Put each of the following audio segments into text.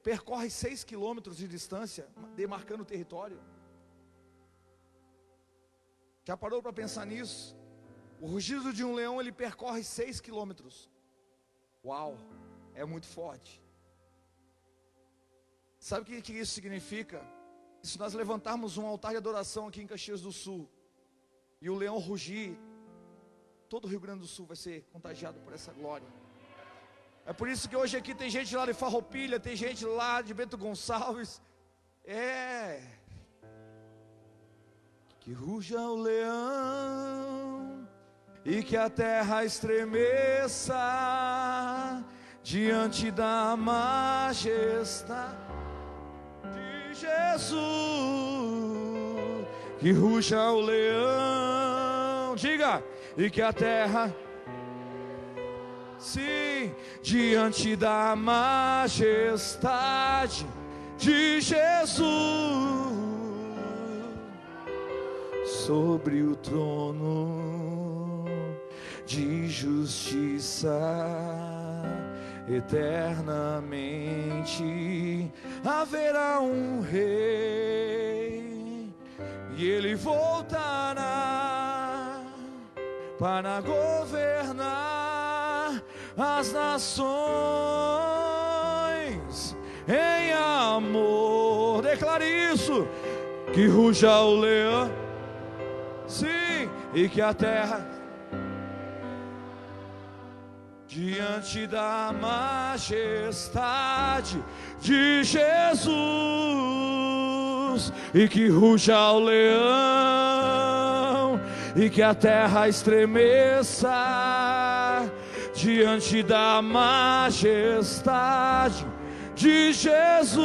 percorre 6 quilômetros de distância, demarcando o território. Já parou para pensar nisso? O rugido de um leão, ele percorre 6 quilômetros. Uau, é muito forte. Sabe o que isso significa? Se nós levantarmos um altar de adoração aqui em Caxias do Sul, e o leão rugir, todo o Rio Grande do Sul vai ser contagiado por essa glória. É por isso que hoje aqui tem gente lá de Farroupilha, tem gente lá de Bento Gonçalves. Que ruja o leão e que a terra estremeça diante da majestade de Jesus. Que ruja o leão, diga, e que a terra, sim, diante da majestade de Jesus, sobre o trono de justiça, eternamente haverá um rei, e ele voltará para governar as nações em amor. Declare isso. Que ruja o leão, sim, e que a terra, diante da majestade de Jesus, e que ruja o leão, e que a terra estremeça diante da majestade de Jesus.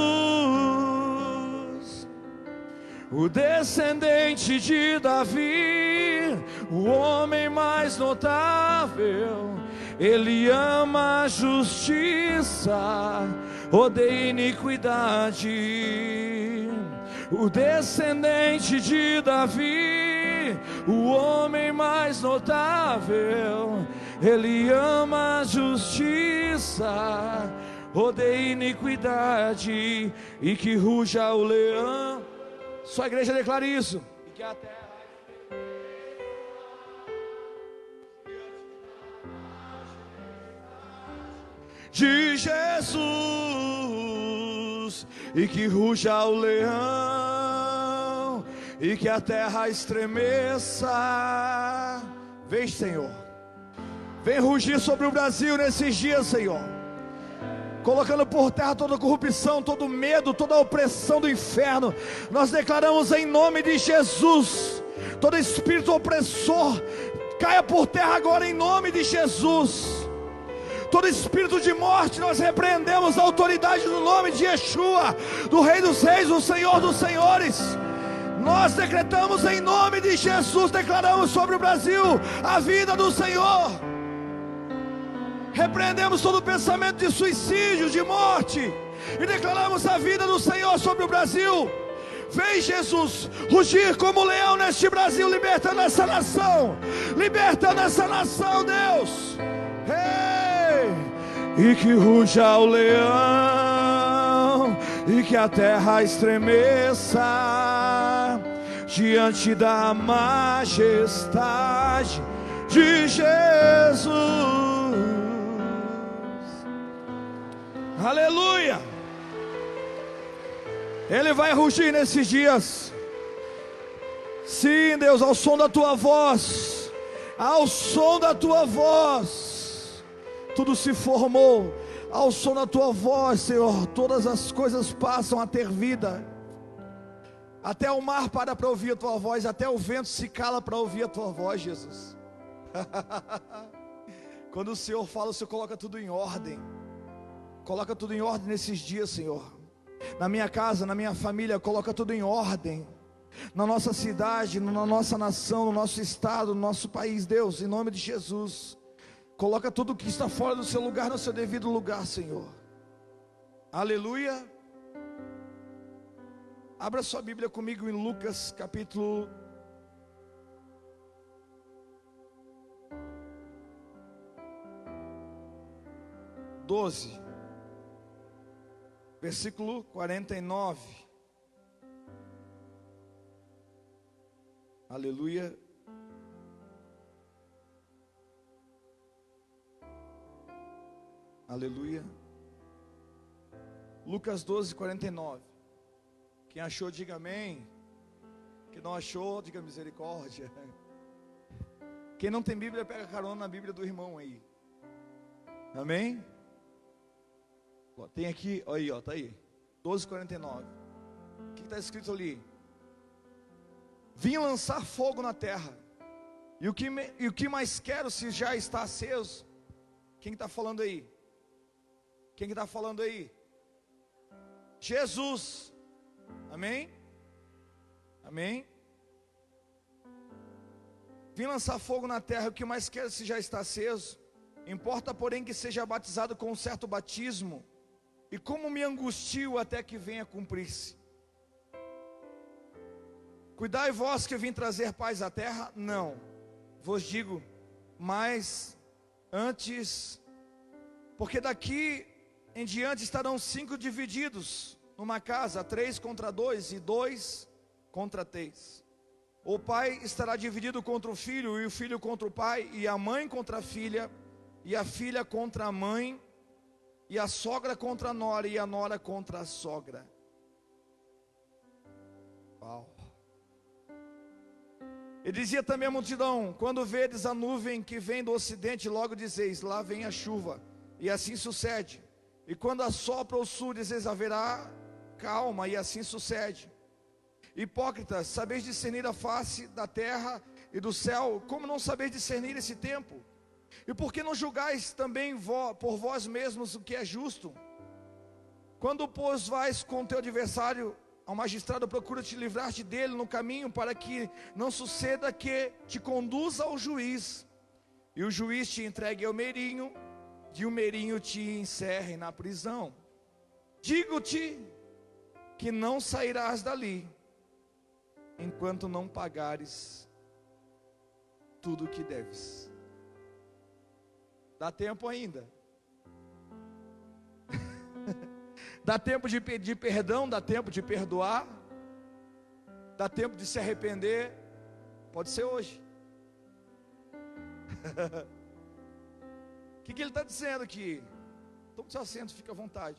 O descendente de Davi, o homem mais notável, ele ama a justiça, odeia iniquidade. O descendente de Davi, o homem mais notável, ele ama a justiça, odeia iniquidade, e que ruja o leão. Só a igreja declara isso. E que a terra de Jesus, e que ruja o leão, e que a terra estremeça. Vem, Senhor, vem rugir sobre o Brasil nesses dias, Senhor, colocando por terra toda corrupção, todo medo, toda opressão do inferno. Nós declaramos em nome de Jesus, todo espírito opressor caia por terra agora em nome de Jesus. Todo espírito de morte nós repreendemos a autoridade do nome de Yeshua, do Rei dos Reis, do Senhor dos Senhores. Nós decretamos em nome de Jesus, declaramos sobre o Brasil a vida do Senhor. Repreendemos todo pensamento de suicídio, de morte, e declaramos a vida do Senhor sobre o Brasil. Vem, Jesus, rugir como leão neste Brasil, libertando essa nação, Deus. E que ruja o leão, e que a terra estremeça diante da majestade de Jesus. Aleluia. Ele vai rugir nesses dias. Sim, Deus, ao som da tua voz, ao som da tua voz, tudo se formou. Ao som da tua voz, Senhor, todas as coisas passam a ter vida. Até o mar para ouvir a tua voz, até o vento se cala para ouvir a tua voz, Jesus. Quando o Senhor fala, o Senhor coloca tudo em ordem. Coloca tudo em ordem nesses dias, Senhor. Na minha casa, na minha família, coloca tudo em ordem. Na nossa cidade, na nossa nação, no nosso estado, no nosso país, Deus, em nome de Jesus. Coloca tudo que está fora do seu lugar no seu devido lugar, Senhor. Aleluia. Abra sua Bíblia comigo em Lucas capítulo 12, versículo 49. Aleluia. Aleluia. Lucas 12, 49. Quem achou, diga amém. Quem não achou, diga misericórdia. Quem não tem Bíblia, pega carona na Bíblia do irmão aí. Amém? Tem aqui, olha aí, ó, tá aí. 12, 49. O que está escrito ali? Vim lançar fogo na terra. E o que mais quero se já está aceso? Quem está falando aí? Quem está falando aí? Jesus. Amém? Amém? Vim lançar fogo na terra, o que mais quero se já está aceso? Importa, porém, que seja batizado com um certo batismo. E como me angustio até que venha cumprir-se. Cuidai vós que vim trazer paz à terra? Não. Vos digo, mas antes, porque daqui em diante estarão 5 divididos numa casa, 3 contra 2 e 2 contra 3. O pai estará dividido contra o filho, e o filho contra o pai, e a mãe contra a filha, e a filha contra a mãe, e a sogra contra a nora, e a nora contra a sogra. Uau. E dizia também a multidão: quando vedes a nuvem que vem do ocidente, logo dizeis, lá vem a chuva. E assim sucede. E quando assopra o sul, dizeis, haverá calma, e assim sucede. Hipócritas, sabeis discernir a face da terra e do céu, como não sabeis discernir esse tempo? E por que não julgais também por vós mesmos o que é justo? Quando, pois, vais com teu adversário ao magistrado, procura te livrar-te dele no caminho, para que não suceda que te conduza ao juiz, e o juiz te entregue ao meirinho, e o meirinho te encerre na prisão. Digo-te que não sairás dali, enquanto não pagares tudo o que deves. Dá tempo ainda. Dá tempo de pedir perdão, dá tempo de perdoar, dá tempo de se arrepender. Pode ser hoje. O que ele está dizendo aqui? Tome seu assento, fica à vontade.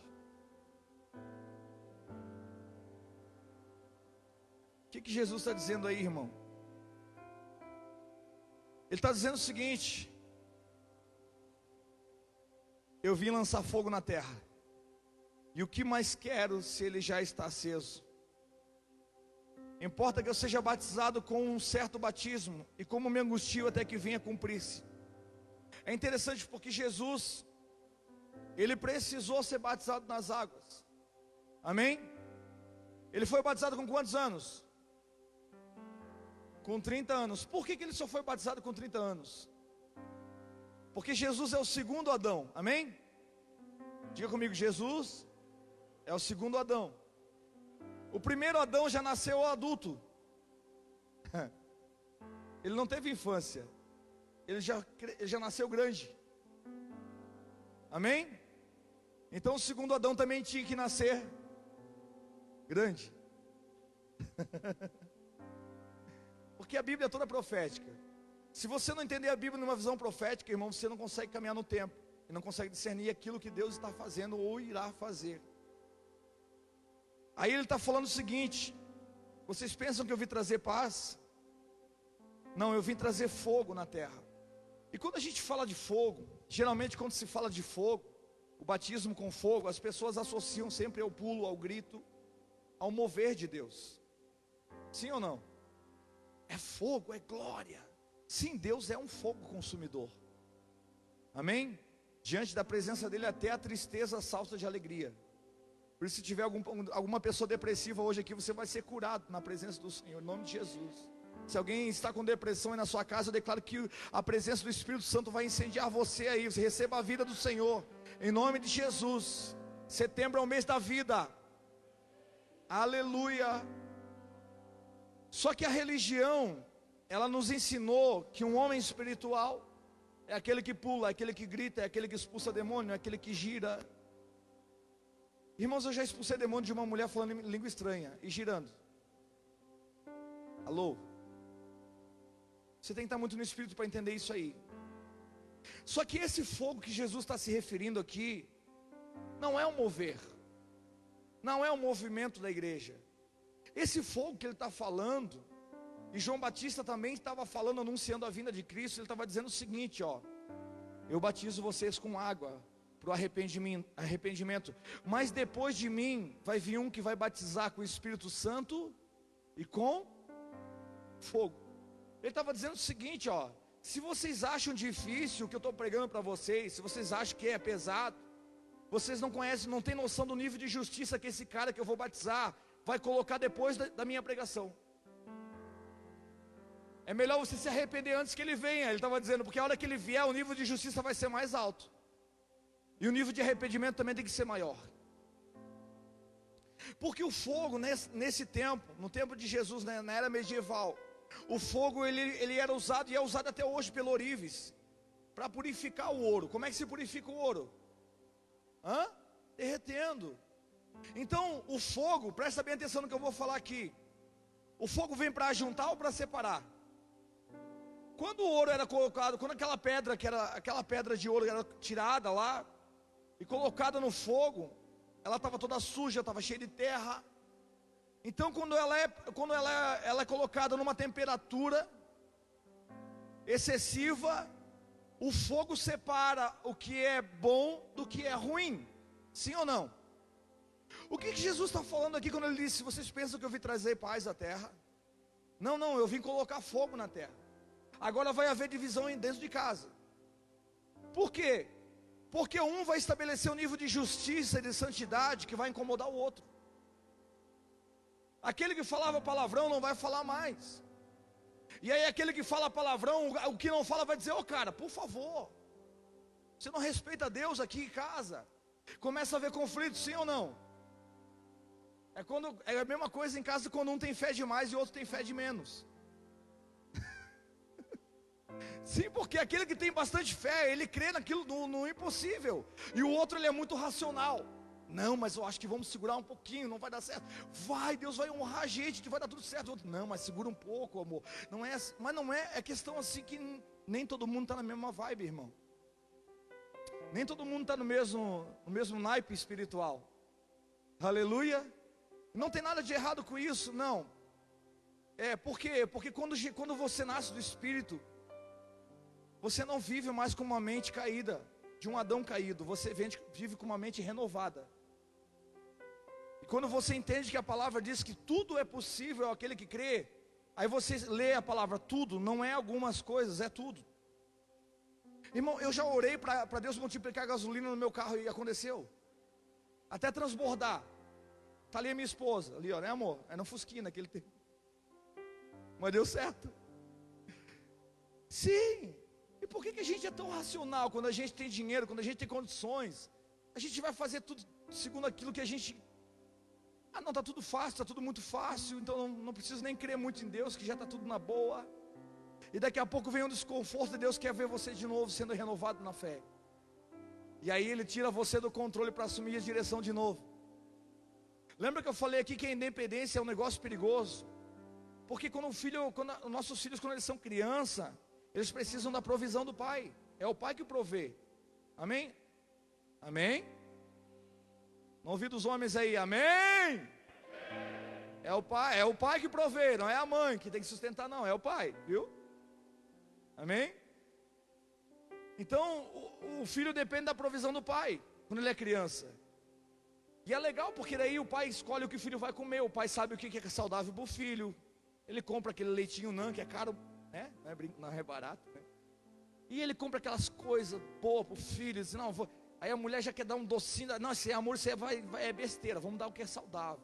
O que Jesus está dizendo aí, irmão? Ele está dizendo o seguinte: eu vim lançar fogo na terra, e o que mais quero se ele já está aceso? Importa que eu seja batizado com um certo batismo, e como me angustio até que venha cumprir-se. É interessante porque Jesus, ele precisou ser batizado nas águas. Amém? Ele foi batizado com quantos anos? Com 30 anos. Por que ele só foi batizado com 30 anos? Porque Jesus é o segundo Adão. Amém? Diga comigo, Jesus é o segundo Adão. O primeiro Adão já nasceu adulto. Ele não teve infância. Ele já nasceu grande. Amém? Então o segundo Adão também tinha que nascer grande. Porque a Bíblia é toda profética. Se você não entender a Bíblia numa visão profética, irmão, você não consegue caminhar no tempo. E não consegue discernir aquilo que Deus está fazendo ou irá fazer. Aí ele está falando o seguinte: vocês pensam que eu vim trazer paz? Não, eu vim trazer fogo na terra. E quando a gente fala de fogo, geralmente quando se fala de fogo, o batismo com fogo, as pessoas associam sempre ao pulo, ao grito, ao mover de Deus. Sim ou não? É fogo, é glória. Sim, Deus é um fogo consumidor. Amém? Diante da presença dele até a tristeza salta de alegria. Por isso, se tiver alguma pessoa depressiva hoje aqui, você vai ser curado na presença do Senhor, em nome de Jesus. Se alguém está com depressão aí na sua casa, eu declaro que a presença do Espírito Santo vai incendiar você aí. Você receba a vida do Senhor, em nome de Jesus. Setembro é o mês da vida. Aleluia. Só que a religião, ela nos ensinou que um homem espiritual é aquele que pula, é aquele que grita, é aquele que expulsa demônio, é aquele que gira. Irmãos, eu já expulsei demônio de uma mulher falando em língua estranha e girando. Alô? Você tem que estar muito no Espírito para entender isso aí. Só que esse fogo que Jesus está se referindo aqui, não é um mover, não é um movimento da igreja. Esse fogo que ele está falando, e João Batista também estava falando, anunciando a vinda de Cristo. Ele estava dizendo o seguinte, ó: eu batizo vocês com água para o arrependimento, mas depois de mim vai vir um que vai batizar com o Espírito Santo e com fogo. Ele estava dizendo o seguinte, ó: se vocês acham difícil o que eu estou pregando para vocês, se vocês acham que é pesado, vocês não conhecem, não têm noção do nível de justiça que esse cara que eu vou batizar vai colocar depois da minha pregação. É melhor você se arrepender antes que ele venha. Ele estava dizendo, porque a hora que ele vier, o nível de justiça vai ser mais alto, e o nível de arrependimento também tem que ser maior. Porque o fogo nesse tempo, no tempo de Jesus, né, na era medieval, o fogo ele era usado, e é usado até hoje pelo ourives, para purificar o ouro. Como é que se purifica o ouro? Derretendo. Então o fogo, presta bem atenção no que eu vou falar aqui. O fogo vem para juntar ou para separar? Quando o ouro era colocado, quando aquela pedra de ouro era tirada lá e colocada no fogo, ela estava toda suja, estava cheia de terra. Então quando ela é colocada numa temperatura excessiva, o fogo separa o que é bom do que é ruim. Sim ou não? O que Jesus está falando aqui quando ele disse: vocês pensam que eu vim trazer paz à terra? Não, eu vim colocar fogo na terra. Agora vai haver divisão dentro de casa. Por quê? Porque um vai estabelecer um nível de justiça e de santidade que vai incomodar o outro. Aquele que falava palavrão não vai falar mais. E aí aquele que fala palavrão, o que não fala vai dizer: ô cara, por favor, você não respeita Deus aqui em casa. Começa a haver conflito, sim ou não? É a mesma coisa em casa quando um tem fé demais e o outro tem fé de menos. Sim, porque aquele que tem bastante fé, ele crê naquilo no impossível. E o outro, ele é muito racional. Não, mas eu acho que vamos segurar um pouquinho, não vai dar certo. Vai, Deus vai honrar a gente, vai dar tudo certo. O outro, não, mas segura um pouco, amor. Não é, mas não é questão assim que nem todo mundo está na mesma vibe, irmão. Nem todo mundo está no mesmo naipe espiritual. Aleluia. Não tem nada de errado com isso, não. Por quê? Porque quando você nasce do Espírito, você não vive mais com uma mente caída, de um Adão caído. Você vive com uma mente renovada. E quando você entende que a palavra diz que tudo é possível àquele que crê, aí você lê a palavra tudo, não é algumas coisas, é tudo. Irmão, eu já orei para Deus multiplicar a gasolina no meu carro e aconteceu. Até transbordar. Está ali a minha esposa, ali ó, né amor? É no Fusquinha naquele tempo. Mas deu certo. Sim. E por que a gente é tão racional? Quando a gente tem dinheiro, quando a gente tem condições, a gente vai fazer tudo segundo aquilo que a gente... não, está tudo fácil, está tudo muito fácil, então não preciso nem crer muito em Deus, que já está tudo na boa. E daqui a pouco vem um desconforto e Deus quer ver você de novo sendo renovado na fé. E aí Ele tira você do controle para assumir a direção de novo. Lembra que eu falei aqui que a independência é um negócio perigoso? Porque quando nossos filhos, quando eles são criança, eles precisam da provisão do pai. É o pai que provê. Amém? Amém? Não ouvi dos homens aí, amém? É o pai que provê, não é a mãe que tem que sustentar, não, é o pai, viu? Amém? Então o filho depende da provisão do pai quando ele é criança. E é legal porque daí o pai escolhe o que o filho vai comer. O pai sabe o que é saudável para o filho. Ele compra aquele leitinho NAN que é caro, né? Não é barato, né? E ele compra aquelas coisas boas para o filho. Diz, não, aí a mulher já quer dar um docinho. Não, esse amor, você é besteira. Vamos dar o que é saudável.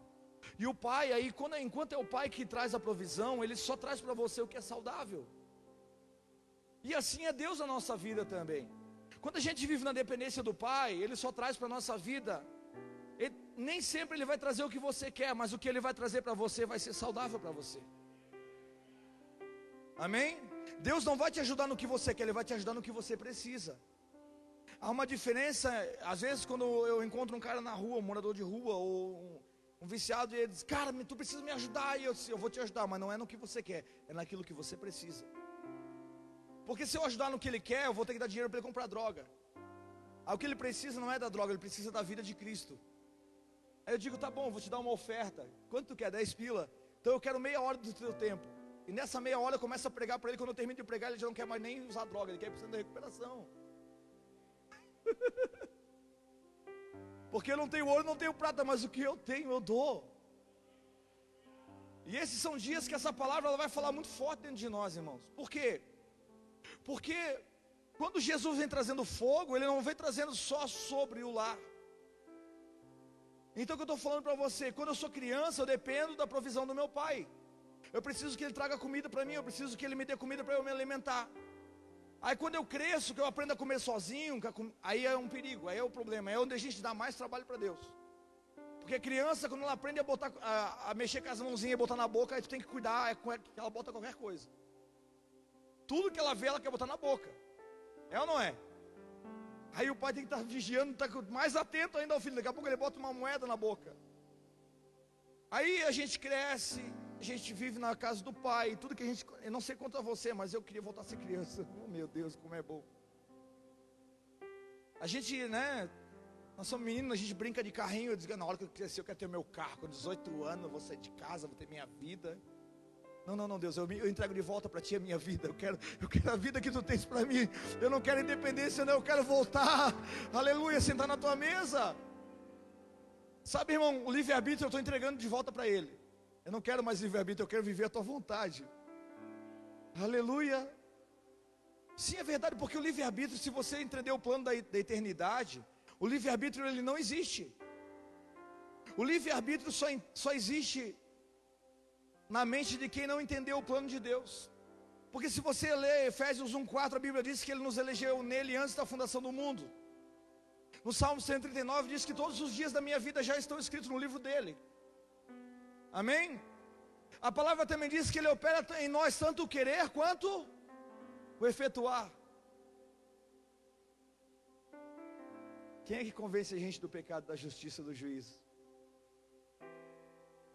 E o pai aí, enquanto é o pai que traz a provisão, ele só traz para você o que é saudável. E assim é Deus na nossa vida também. Quando a gente vive na dependência do pai, Ele só traz para a nossa vida. Nem sempre Ele vai trazer o que você quer, mas o que Ele vai trazer para você vai ser saudável para você. Amém? Deus não vai te ajudar no que você quer, Ele vai te ajudar no que você precisa. Há uma diferença, às vezes quando eu encontro um cara na rua, um morador de rua, ou um viciado, e ele diz, cara, tu precisa me ajudar, e eu vou te ajudar, mas não é no que você quer, é naquilo que você precisa. Porque se eu ajudar no que ele quer, eu vou ter que dar dinheiro para ele comprar droga. Aí o que ele precisa não é da droga, ele precisa da vida de Cristo. Aí eu digo, tá bom, vou te dar uma oferta. Quanto tu quer? 10 pila. Então eu quero meia hora do teu tempo. E nessa meia hora eu começo a pregar para ele. Quando eu termino de pregar, ele já não quer mais nem usar droga, ele quer precisar da recuperação. Porque eu não tenho ouro, não tenho prata, mas o que eu tenho eu dou. E esses são dias que essa palavra ela vai falar muito forte dentro de nós, irmãos. Por quê? Porque quando Jesus vem trazendo fogo, ele não vem trazendo só sobre o lar. Então o que eu estou falando para você, quando eu sou criança, eu dependo da provisão do meu pai. Eu preciso que ele traga comida para mim, eu preciso que ele me dê comida para eu me alimentar. Aí quando eu cresço, que eu aprendo a comer sozinho, aí é um perigo, aí é o problema, é onde a gente dá mais trabalho para Deus. Porque a criança, quando ela aprende a mexer com as mãozinhas e botar na boca, aí tu tem que cuidar, que ela bota qualquer coisa. Tudo que ela vê, ela quer botar na boca. É ou não é? Aí o pai tem que estar vigiando, estar mais atento ainda ao filho. Daqui a pouco ele bota uma moeda na boca. Aí a gente cresce, a gente vive na casa do pai, tudo que a gente... Eu não sei quanto a você, mas eu queria voltar a ser criança. Oh meu Deus, como é bom. A gente, né... Nós somos meninos, a gente brinca de carrinho. Eu digo, na hora que eu crescer eu quero ter o meu carro. Com 18 anos eu vou sair de casa, vou ter minha vida. Não, Deus, eu entrego de volta para ti a minha vida. Eu quero a vida que tu tens para mim. Eu não quero independência, não. Eu quero voltar, aleluia, sentar na tua mesa. Sabe, irmão, o livre-arbítrio eu estou entregando de volta para ele. Eu não quero mais livre-arbítrio, eu quero viver a tua vontade. Aleluia. Sim, é verdade, porque o livre-arbítrio, se você entender o plano da eternidade, o livre-arbítrio ele não existe. O livre-arbítrio só existe na mente de quem não entendeu o plano de Deus. Porque se você ler Efésios 1:4, a Bíblia diz que Ele nos elegeu nele antes da fundação do mundo. No Salmo 139 diz que todos os dias da minha vida já estão escritos no livro dele. Amém? A palavra também diz que Ele opera em nós tanto o querer quanto o efetuar. Quem é que convence a gente do pecado, da justiça e do juízo?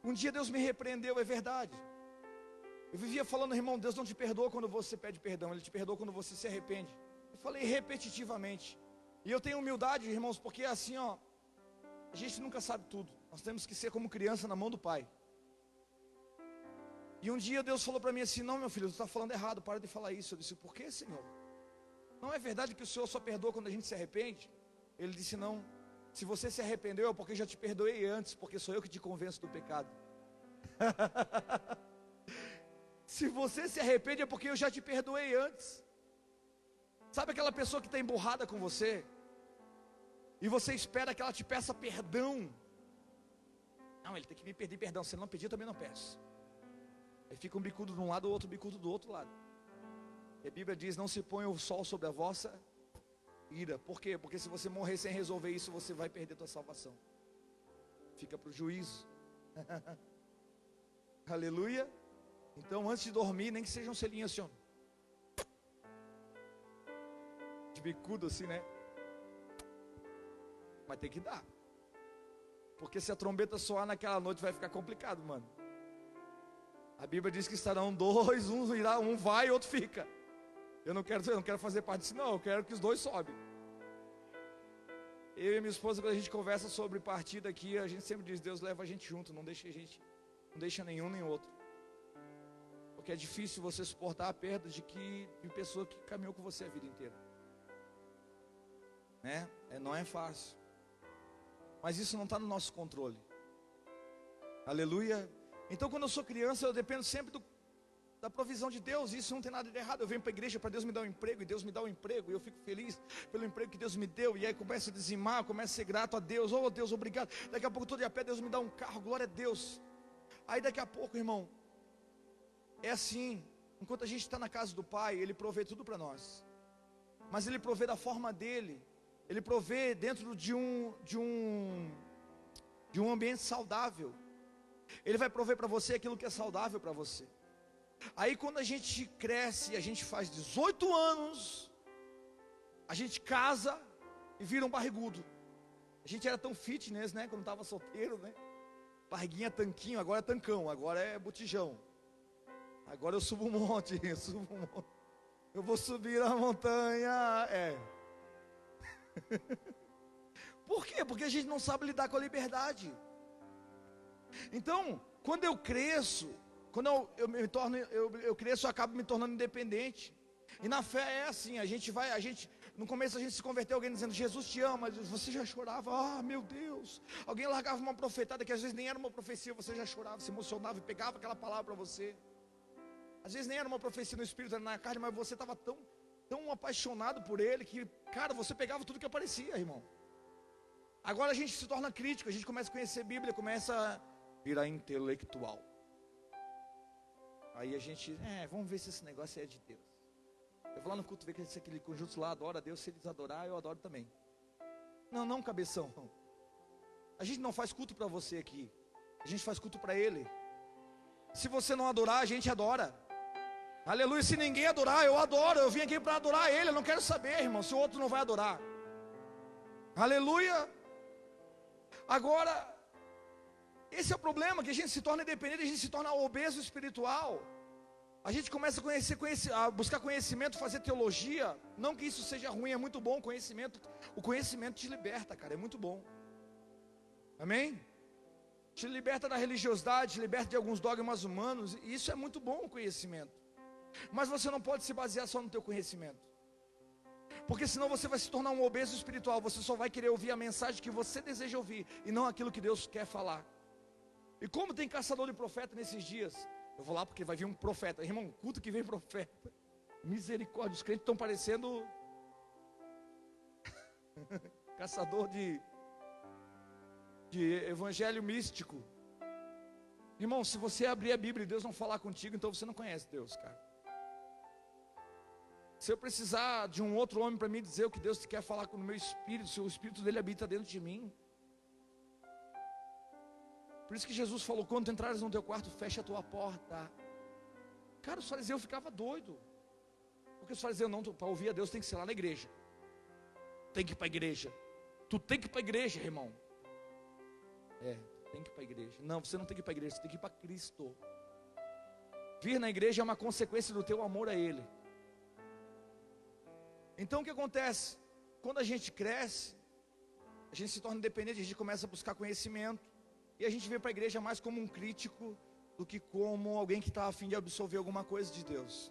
Um dia Deus me repreendeu, é verdade. Eu vivia falando, irmão, Deus não te perdoa quando você pede perdão, Ele te perdoa quando você se arrepende. Eu falei repetitivamente. E eu tenho humildade, irmãos, porque assim, ó, a gente nunca sabe tudo. Nós temos que ser como criança na mão do Pai. E um dia Deus falou para mim assim, não, meu filho, tu está falando errado, para de falar isso. Eu disse, por que, Senhor? Não é verdade que o Senhor só perdoa quando a gente se arrepende? Ele disse, não. Se você se arrependeu é porque já te perdoei antes, porque sou eu que te convenço do pecado. Se você se arrepende é porque eu já te perdoei antes. Sabe aquela pessoa que está emburrada com você? E você espera que ela te peça perdão. Não, ele tem que me pedir perdão. Se ele não pedir, eu também não peço. Aí fica um bicudo de um lado, o outro bicudo do outro lado. E a Bíblia diz, não se ponha o sol sobre a vossa ira. Por quê? Porque se você morrer sem resolver isso, você vai perder a tua salvação. Fica para o juízo. Aleluia. Então antes de dormir, nem que seja um selinho assim, ó, de bicudo assim, né? Mas tem que dar. Porque se a trombeta soar naquela noite vai ficar complicado, mano. A Bíblia diz que estarão dois, um vai e outro fica. Eu não quero fazer parte disso, não. Eu quero que os dois sobem. Eu e minha esposa, quando a gente conversa sobre partida aqui, a gente sempre diz, Deus leva a gente junto, não deixa nenhum nem outro. Porque é difícil você suportar a perda de pessoa que caminhou com você a vida inteira. Né? Não é fácil. Mas isso não está no nosso controle. Aleluia. Então quando eu sou criança, eu dependo sempre da provisão de Deus. Isso não tem nada de errado. Eu venho para a igreja para Deus me dar um emprego, e Deus me dá um emprego, e eu fico feliz pelo emprego que Deus me deu. E aí começo a dizimar, começo a ser grato a Deus. Oh Deus, obrigado. Daqui a pouco estou de a pé, Deus me dá um carro, glória a Deus. Aí daqui a pouco, irmão, é assim, enquanto a gente está na casa do Pai, Ele provê tudo para nós. Mas Ele provê da forma dEle. Ele provê dentro de um ambiente saudável. Ele vai prover para você aquilo que é saudável para você. Aí quando a gente cresce, a gente faz 18 anos, a gente casa, e vira um barrigudo. A gente era tão fitness, né, quando estava solteiro, né? Barriguinha tanquinho, agora é tancão, agora é botijão. Agora eu subo um monte, eu vou subir a montanha, Por quê? Porque a gente não sabe lidar com a liberdade. Então, quando eu cresço, quando eu cresço, eu acabo me tornando independente. E na fé é assim, no começo a gente se converteu, alguém dizendo, Jesus te ama, você já chorava, meu Deus. Alguém largava uma profetada que às vezes nem era uma profecia, você já chorava, se emocionava e pegava aquela palavra para você. Às vezes nem era uma profecia no espírito, era na carne, mas você estava tão apaixonado por ele, que, cara, você pegava tudo que aparecia, irmão. Agora a gente se torna crítico, a gente começa a conhecer a Bíblia, começa a virar intelectual. Aí a gente, vamos ver se esse negócio é de Deus. Eu vou lá no culto ver que aquele conjunto lá adora a Deus, se eles adorar, eu adoro também. Não, cabeção. A gente não faz culto para você aqui, a gente faz culto para Ele. Se você não adorar, a gente adora. Aleluia, se ninguém adorar, eu adoro. Eu vim aqui para adorar Ele, eu não quero saber, irmão, se o outro não vai adorar. Aleluia. Agora, esse é o problema, que a gente se torna independente, a gente se torna obeso espiritual. A gente começa a buscar conhecimento, fazer teologia. Não que isso seja ruim, é muito bom o conhecimento. O conhecimento te liberta, cara, é muito bom. Amém? Te liberta da religiosidade, te liberta de alguns dogmas humanos. E isso é muito bom o conhecimento. Mas você não pode se basear só no teu conhecimento. Porque senão você vai se tornar um obeso espiritual. Você só vai querer ouvir a mensagem que você deseja ouvir, e não aquilo que Deus quer falar. E como tem caçador de profeta nesses dias, eu vou lá porque vai vir um profeta. Irmão, culto que vem profeta. Misericórdia, os crentes estão parecendo caçador de evangelho místico. Irmão, se você abrir a Bíblia e Deus não falar contigo, então você não conhece Deus, cara. Se eu precisar de um outro homem para me dizer o que Deus quer falar com o meu espírito, se o espírito dele habita dentro de mim. Por isso que Jesus falou, quando tu entrares no teu quarto, fecha a tua porta. Cara, os fariseus ficavam doidos. Porque os fariseus não, para ouvir a Deus tem que ser lá na igreja. Tem que ir para a igreja. Tu tem que ir para a igreja, irmão. Tem que ir para a igreja. Não, você não tem que ir para a igreja, você tem que ir para Cristo. Vir na igreja é uma consequência do teu amor a Ele. Então o que acontece? Quando a gente cresce, a gente se torna independente, a gente começa a buscar conhecimento. E a gente vem para a igreja mais como um crítico do que como alguém que está a fim de absorver alguma coisa de Deus.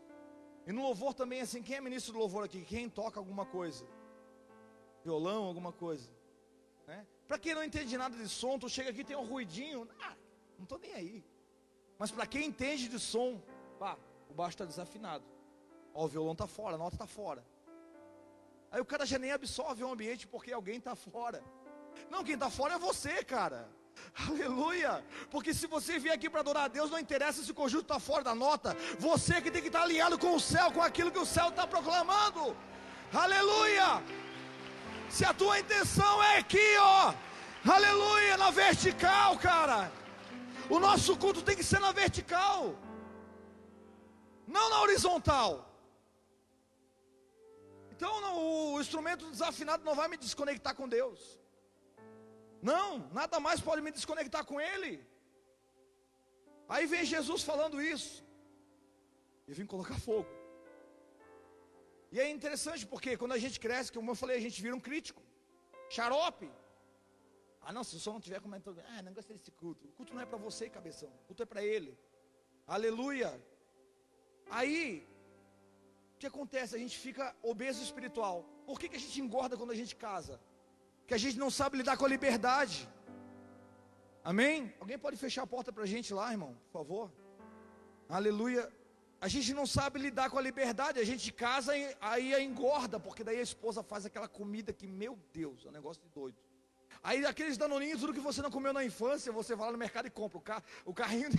E no louvor também, assim, quem é ministro do louvor aqui? Quem toca alguma coisa? Violão, alguma coisa, né? Para quem não entende nada de som, tu chega aqui e tem um ruidinho, não estou nem aí. Mas para quem entende de som, o baixo está desafinado, o violão está fora, a nota está fora. Aí o cara já nem absorve o ambiente porque alguém está fora. Não, quem está fora é você, cara. Aleluia. Porque se você vier aqui para adorar a Deus, não interessa se o conjunto está fora da nota. Você que tem que estar alinhado com o céu, com aquilo que o céu está proclamando. Aleluia. Se a tua intenção é aqui, aleluia, na vertical, cara. O nosso culto tem que ser na vertical, não na horizontal. Então o instrumento desafinado não vai me desconectar com Deus. Não, nada mais pode me desconectar com Ele. Aí vem Jesus falando isso. E vim colocar fogo. E é interessante porque quando a gente cresce, como eu falei, a gente vira um crítico. Xarope. Não, se o som não estiver comentando, não gostei desse culto. O culto não é para você, cabeção. O culto é para Ele. Aleluia. Aí, o que acontece? A gente fica obeso espiritual. Por que a gente engorda quando a gente casa? Que a gente não sabe lidar com a liberdade. Amém? Alguém pode fechar a porta para a gente lá, irmão, por favor? Aleluia. A gente não sabe lidar com a liberdade. A gente casa e aí engorda, porque daí a esposa faz aquela comida que, meu Deus, é um negócio de doido. Aí aqueles danoninhos, tudo que você não comeu na infância, você vai lá no mercado e compra o carrinho.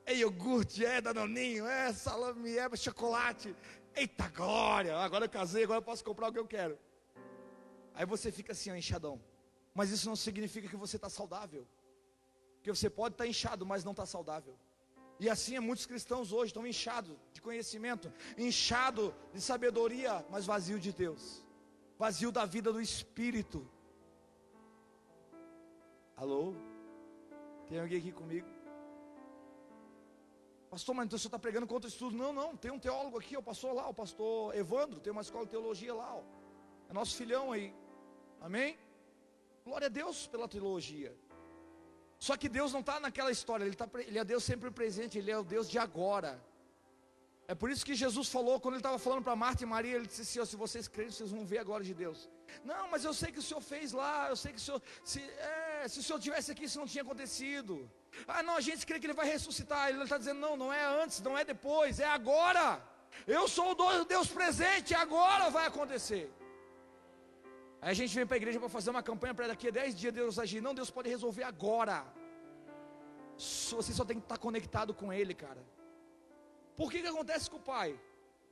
É iogurte, é danoninho, é salame, é chocolate. Eita glória, agora eu casei, agora eu posso comprar o que eu quero. Aí você fica assim, inchadão. Mas isso não significa que você está saudável. Porque você pode estar inchado, mas não está saudável. E assim muitos cristãos hoje estão inchados de conhecimento, inchados de sabedoria, mas vazio de Deus. vazio da vida do Espírito. Alô? Tem alguém aqui comigo? Pastor, mas então você está pregando contra isso tudo? Não, tem um teólogo aqui, o pastor lá, o pastor Evandro, tem uma escola de teologia lá, ó. É nosso filhão aí, amém? Glória a Deus pela teologia. Só que Deus não está naquela história, Ele é Deus sempre presente, Ele é o Deus de agora. É por isso que Jesus falou, quando Ele estava falando para Marta e Maria, Ele disse assim, ó, se vocês crerem, vocês vão ver a glória de Deus. Não, mas eu sei que o Senhor fez lá, eu sei que o Senhor, se o Senhor tivesse aqui, isso não tinha acontecido. Ah não, a gente crê que Ele vai ressuscitar. Ele está dizendo, não é antes, não é depois, é agora. Eu sou o Deus presente, agora vai acontecer. Aí a gente vem para a igreja para fazer uma campanha para daqui a 10 dias Deus agir. Não, Deus pode resolver agora. Você só tem que estar conectado com Ele, cara. Por que acontece com o pai?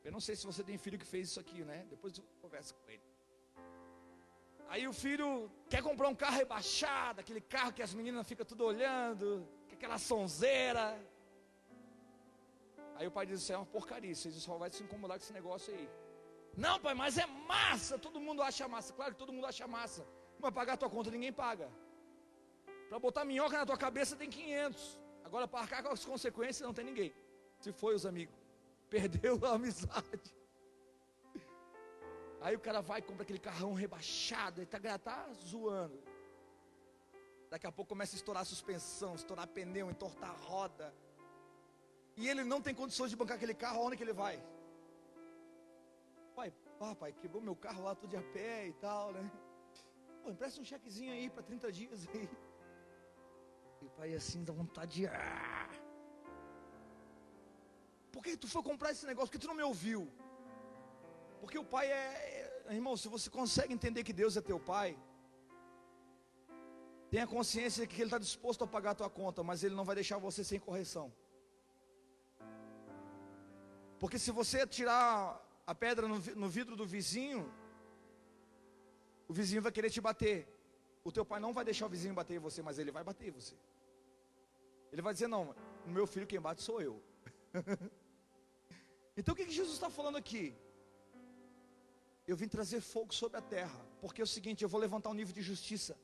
Eu não sei se você tem filho que fez isso aqui, né? Depois eu converso com ele. Aí o filho quer comprar um carro rebaixado, aquele carro que as meninas ficam tudo olhando, aquela sonzeira. Aí o pai diz, isso é uma porcaria, você só vai se incomodar com esse negócio aí. Não, pai, mas é massa, todo mundo acha massa. Claro que todo mundo acha massa. Mas pagar a tua conta ninguém paga. Para botar minhoca na tua cabeça tem 500. Agora para arcar com as consequências não tem ninguém. Se foi os amigos, perdeu a amizade. Aí o cara vai e compra aquele carrão rebaixado, ele tá zoando. Daqui a pouco começa a estourar a suspensão, estourar pneu, entortar a roda. E ele não tem condições de bancar aquele carro, aonde que ele vai? Pai, quebrou meu carro lá, tudo de a pé e tal, né? Pô, empresta um chequezinho aí para 30 dias aí. E o pai assim dá vontade de... Por que tu foi comprar esse negócio? Por que tu não me ouviu? Porque o pai irmão, se você consegue entender que Deus é teu pai, tenha consciência que Ele está disposto a pagar a tua conta, mas Ele não vai deixar você sem correção. Porque se você tirar a pedra no vidro do vizinho, o vizinho vai querer te bater. O teu pai não vai deixar o vizinho bater em você, mas ele vai bater em você. Ele vai dizer, não, o meu filho quem bate sou eu. Então o que Jesus está falando aqui? Eu vim trazer fogo sobre a terra, porque é o seguinte, eu vou levantar um nível de justiça.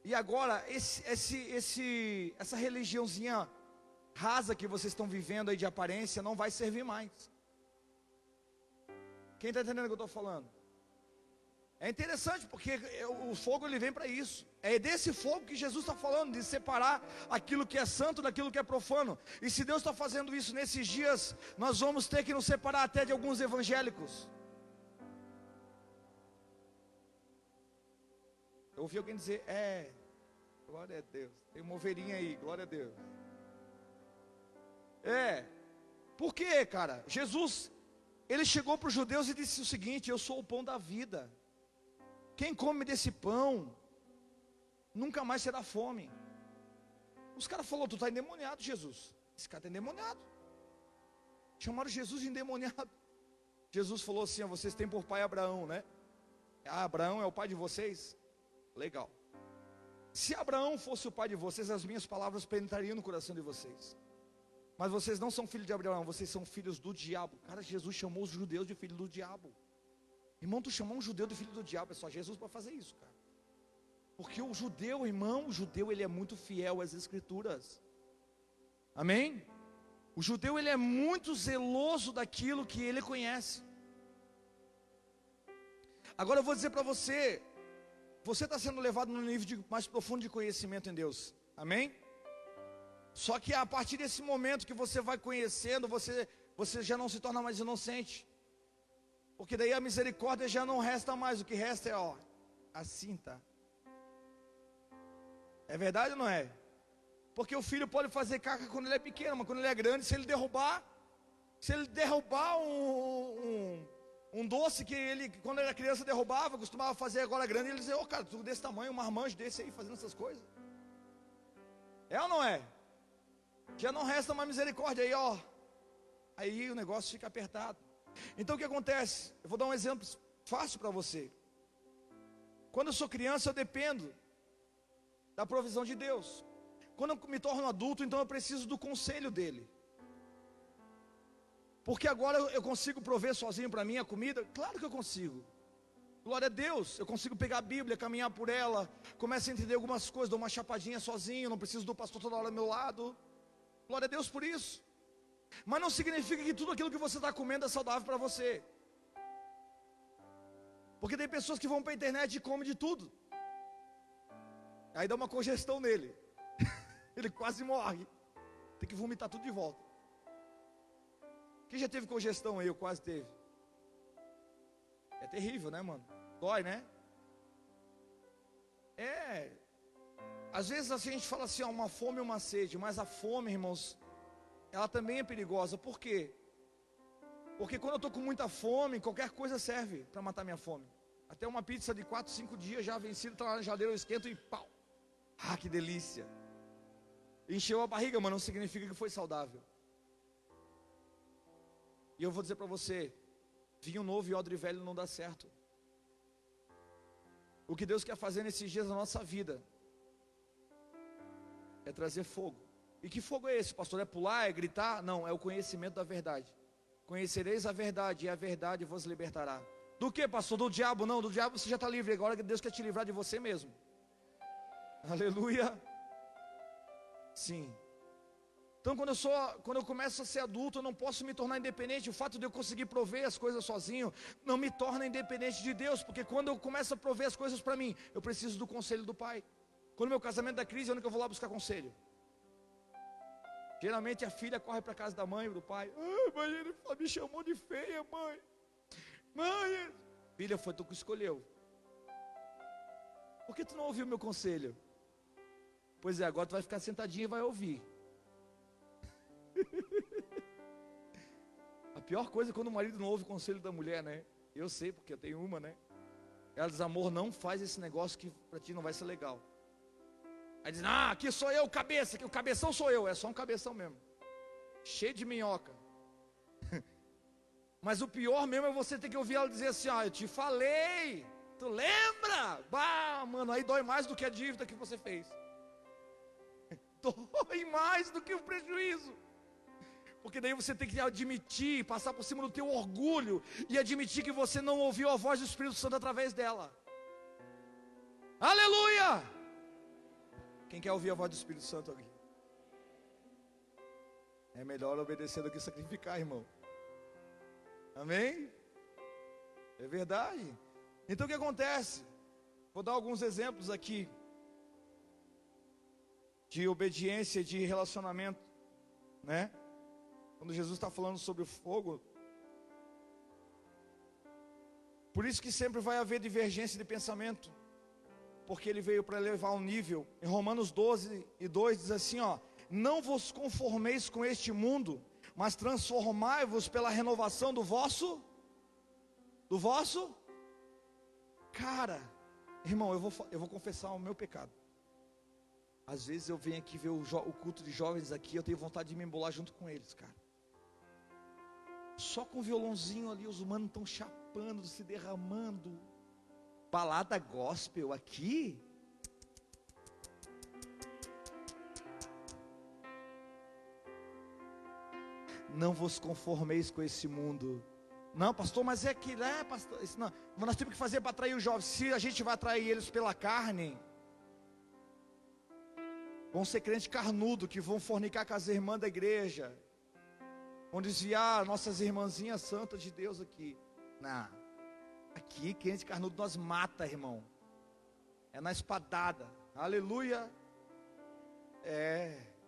E agora, essa religiãozinha rasa que vocês estão vivendo aí de aparência, não vai servir mais. Quem está entendendo o que eu estou falando? É interessante, porque o fogo ele vem para isso. É desse fogo que Jesus está falando, de separar aquilo que é santo daquilo que é profano. E se Deus está fazendo isso nesses dias, nós vamos ter que nos separar até de alguns evangélicos. Eu ouvi alguém dizer, glória a Deus, tem uma ovelhinha aí, glória a Deus. Por quê, cara? Jesus, Ele chegou para os judeus e disse o seguinte, eu sou o pão da vida. Quem come desse pão, nunca mais terá fome. Os caras falaram, tu está endemoniado, Jesus. Esse cara está endemoniado. Chamaram Jesus de endemoniado. Jesus falou assim, vocês têm por pai Abraão, né? Abraão é o pai de vocês? Legal. Se Abraão fosse o pai de vocês, as minhas palavras penetrariam no coração de vocês. Mas vocês não são filhos de Abraão, vocês são filhos do diabo. Cara, Jesus chamou os judeus de filho do diabo. Irmão, tu chamou um judeu de filho do diabo, é só Jesus para fazer isso, cara. Porque o judeu, irmão, ele é muito fiel às escrituras. Amém? O judeu, ele é muito zeloso daquilo que ele conhece. Agora eu vou dizer para você, você está sendo levado num nível mais profundo de conhecimento em Deus. Amém? Só que a partir desse momento que você vai conhecendo, você já não se torna mais inocente. Porque daí a misericórdia já não resta mais. O que resta é a cinta. É verdade ou não é? Porque o filho pode fazer caca quando ele é pequeno, mas quando ele é grande, se ele derrubar um doce que ele, quando ele era criança, derrubava, costumava fazer, agora grande, ele dizia, cara, tudo desse tamanho, um marmanjo desse aí, fazendo essas coisas. É ou não é? Já não resta mais misericórdia aí, aí o negócio fica apertado. Então o que acontece? Eu vou dar um exemplo fácil para você. Quando eu sou criança, eu dependo da provisão de Deus. Quando eu me torno adulto, então eu preciso do conselho dele. Porque agora eu consigo prover sozinho para mim a comida? Claro que eu consigo. Glória a Deus, eu consigo pegar a Bíblia, caminhar por ela, começo a entender algumas coisas, dou uma chapadinha sozinho, não preciso do pastor toda hora ao meu lado. Glória a Deus por isso. Mas não significa que tudo aquilo que você está comendo é saudável para você. Porque tem pessoas que vão para a internet e comem de tudo. Aí dá uma congestão nele. Ele quase morre. Tem que vomitar tudo de volta. Quem já teve congestão aí? Eu quase teve. É terrível, né, mano? Dói, né? Às vezes assim, a gente fala assim, ó, uma fome e uma sede. Mas a fome, irmãos, ela também é perigosa. Por quê? Porque quando eu estou com muita fome, qualquer coisa serve para matar minha fome. Até uma pizza de 4, 5 dias já vencida, está lá na geladeira, eu esquento e pau. Ah, que delícia. Encheu a barriga, mas não significa que foi saudável. E eu vou dizer para você, vinho novo e odre velho não dá certo. O que Deus quer fazer nesses dias da nossa vida é trazer fogo. E que fogo é esse, pastor? É pular, é gritar? Não, é o conhecimento da verdade. Conhecereis a verdade e a verdade vos libertará. Do que, pastor? Do diabo? Não, do diabo você já está livre. Agora Deus quer te livrar de você mesmo. Aleluia. Sim. Então quando eu começo a ser adulto, eu não posso me tornar independente. O fato de eu conseguir prover as coisas sozinho não me torna independente de Deus. Porque quando eu começo a prover as coisas para mim, eu preciso do conselho do Pai. Quando meu casamento dá crise, eu nunca vou lá buscar conselho. Geralmente a filha corre para casa da mãe ou do pai. Mãe, ele me chamou de feia, mãe. Mãe, filha, foi tu que escolheu. Por que tu não ouviu meu conselho? Pois é, agora tu vai ficar sentadinho e vai ouvir. A pior coisa é quando o marido não ouve o conselho da mulher, né? Eu sei, porque eu tenho uma, né? Ela diz, amor, não faz esse negócio que pra ti não vai ser legal. Aí diz, aqui sou eu, cabeça, que o cabeção sou eu. É só um cabeção mesmo, cheio de minhoca. Mas o pior mesmo é você ter que ouvir ela dizer assim, eu te falei, tu lembra? Bah, mano, aí dói mais do que a dívida que você fez. Dói mais do que o prejuízo. Porque daí você tem que admitir, passar por cima do teu orgulho e admitir que você não ouviu a voz do Espírito Santo através dela. Aleluia! Quem quer ouvir a voz do Espírito Santo aqui? É melhor obedecer do que sacrificar, irmão. Amém? É verdade. Então o que acontece? Vou dar alguns exemplos aqui de obediência, de relacionamento, né? Quando Jesus está falando sobre o fogo. Por isso que sempre vai haver divergência de pensamento, porque ele veio para elevar um nível. Em Romanos 12:2 diz assim, não vos conformeis com este mundo, mas transformai-vos pela renovação do vosso. Cara, irmão, eu vou confessar o meu pecado. Às vezes eu venho aqui ver o culto de jovens aqui, eu tenho vontade de me embolar junto com eles, cara. Só com o violãozinho ali, os humanos estão chapando, se derramando. Balada gospel aqui. Não vos conformeis com esse mundo. Não, pastor, mas é que, pastor, isso não. Nós temos que fazer para atrair os jovens. Se a gente vai atrair eles pela carne, vão ser crentes carnudos que vão fornicar com as irmãs da igreja, vão desviar nossas irmãzinhas santas de Deus aqui. Não. Aqui, crente carnudo nós mata, irmão. É na espadada. Aleluia.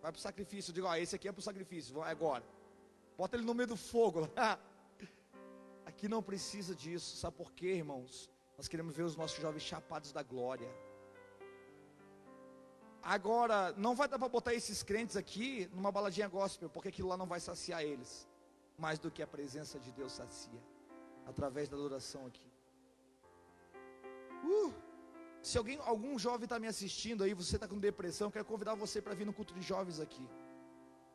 Vai para o sacrifício. Eu digo, esse aqui é para o sacrifício. Vai agora. Bota ele no meio do fogo. Aqui não precisa disso. Sabe por quê, irmãos? Nós queremos ver os nossos jovens chapados da glória. Agora, não vai dar para botar esses crentes aqui numa baladinha gospel, porque aquilo lá não vai saciar eles. Mais do que a presença de Deus sacia. Através da adoração aqui. Se algum jovem está me assistindo aí, você está com depressão, eu quero convidar você para vir no culto de jovens aqui.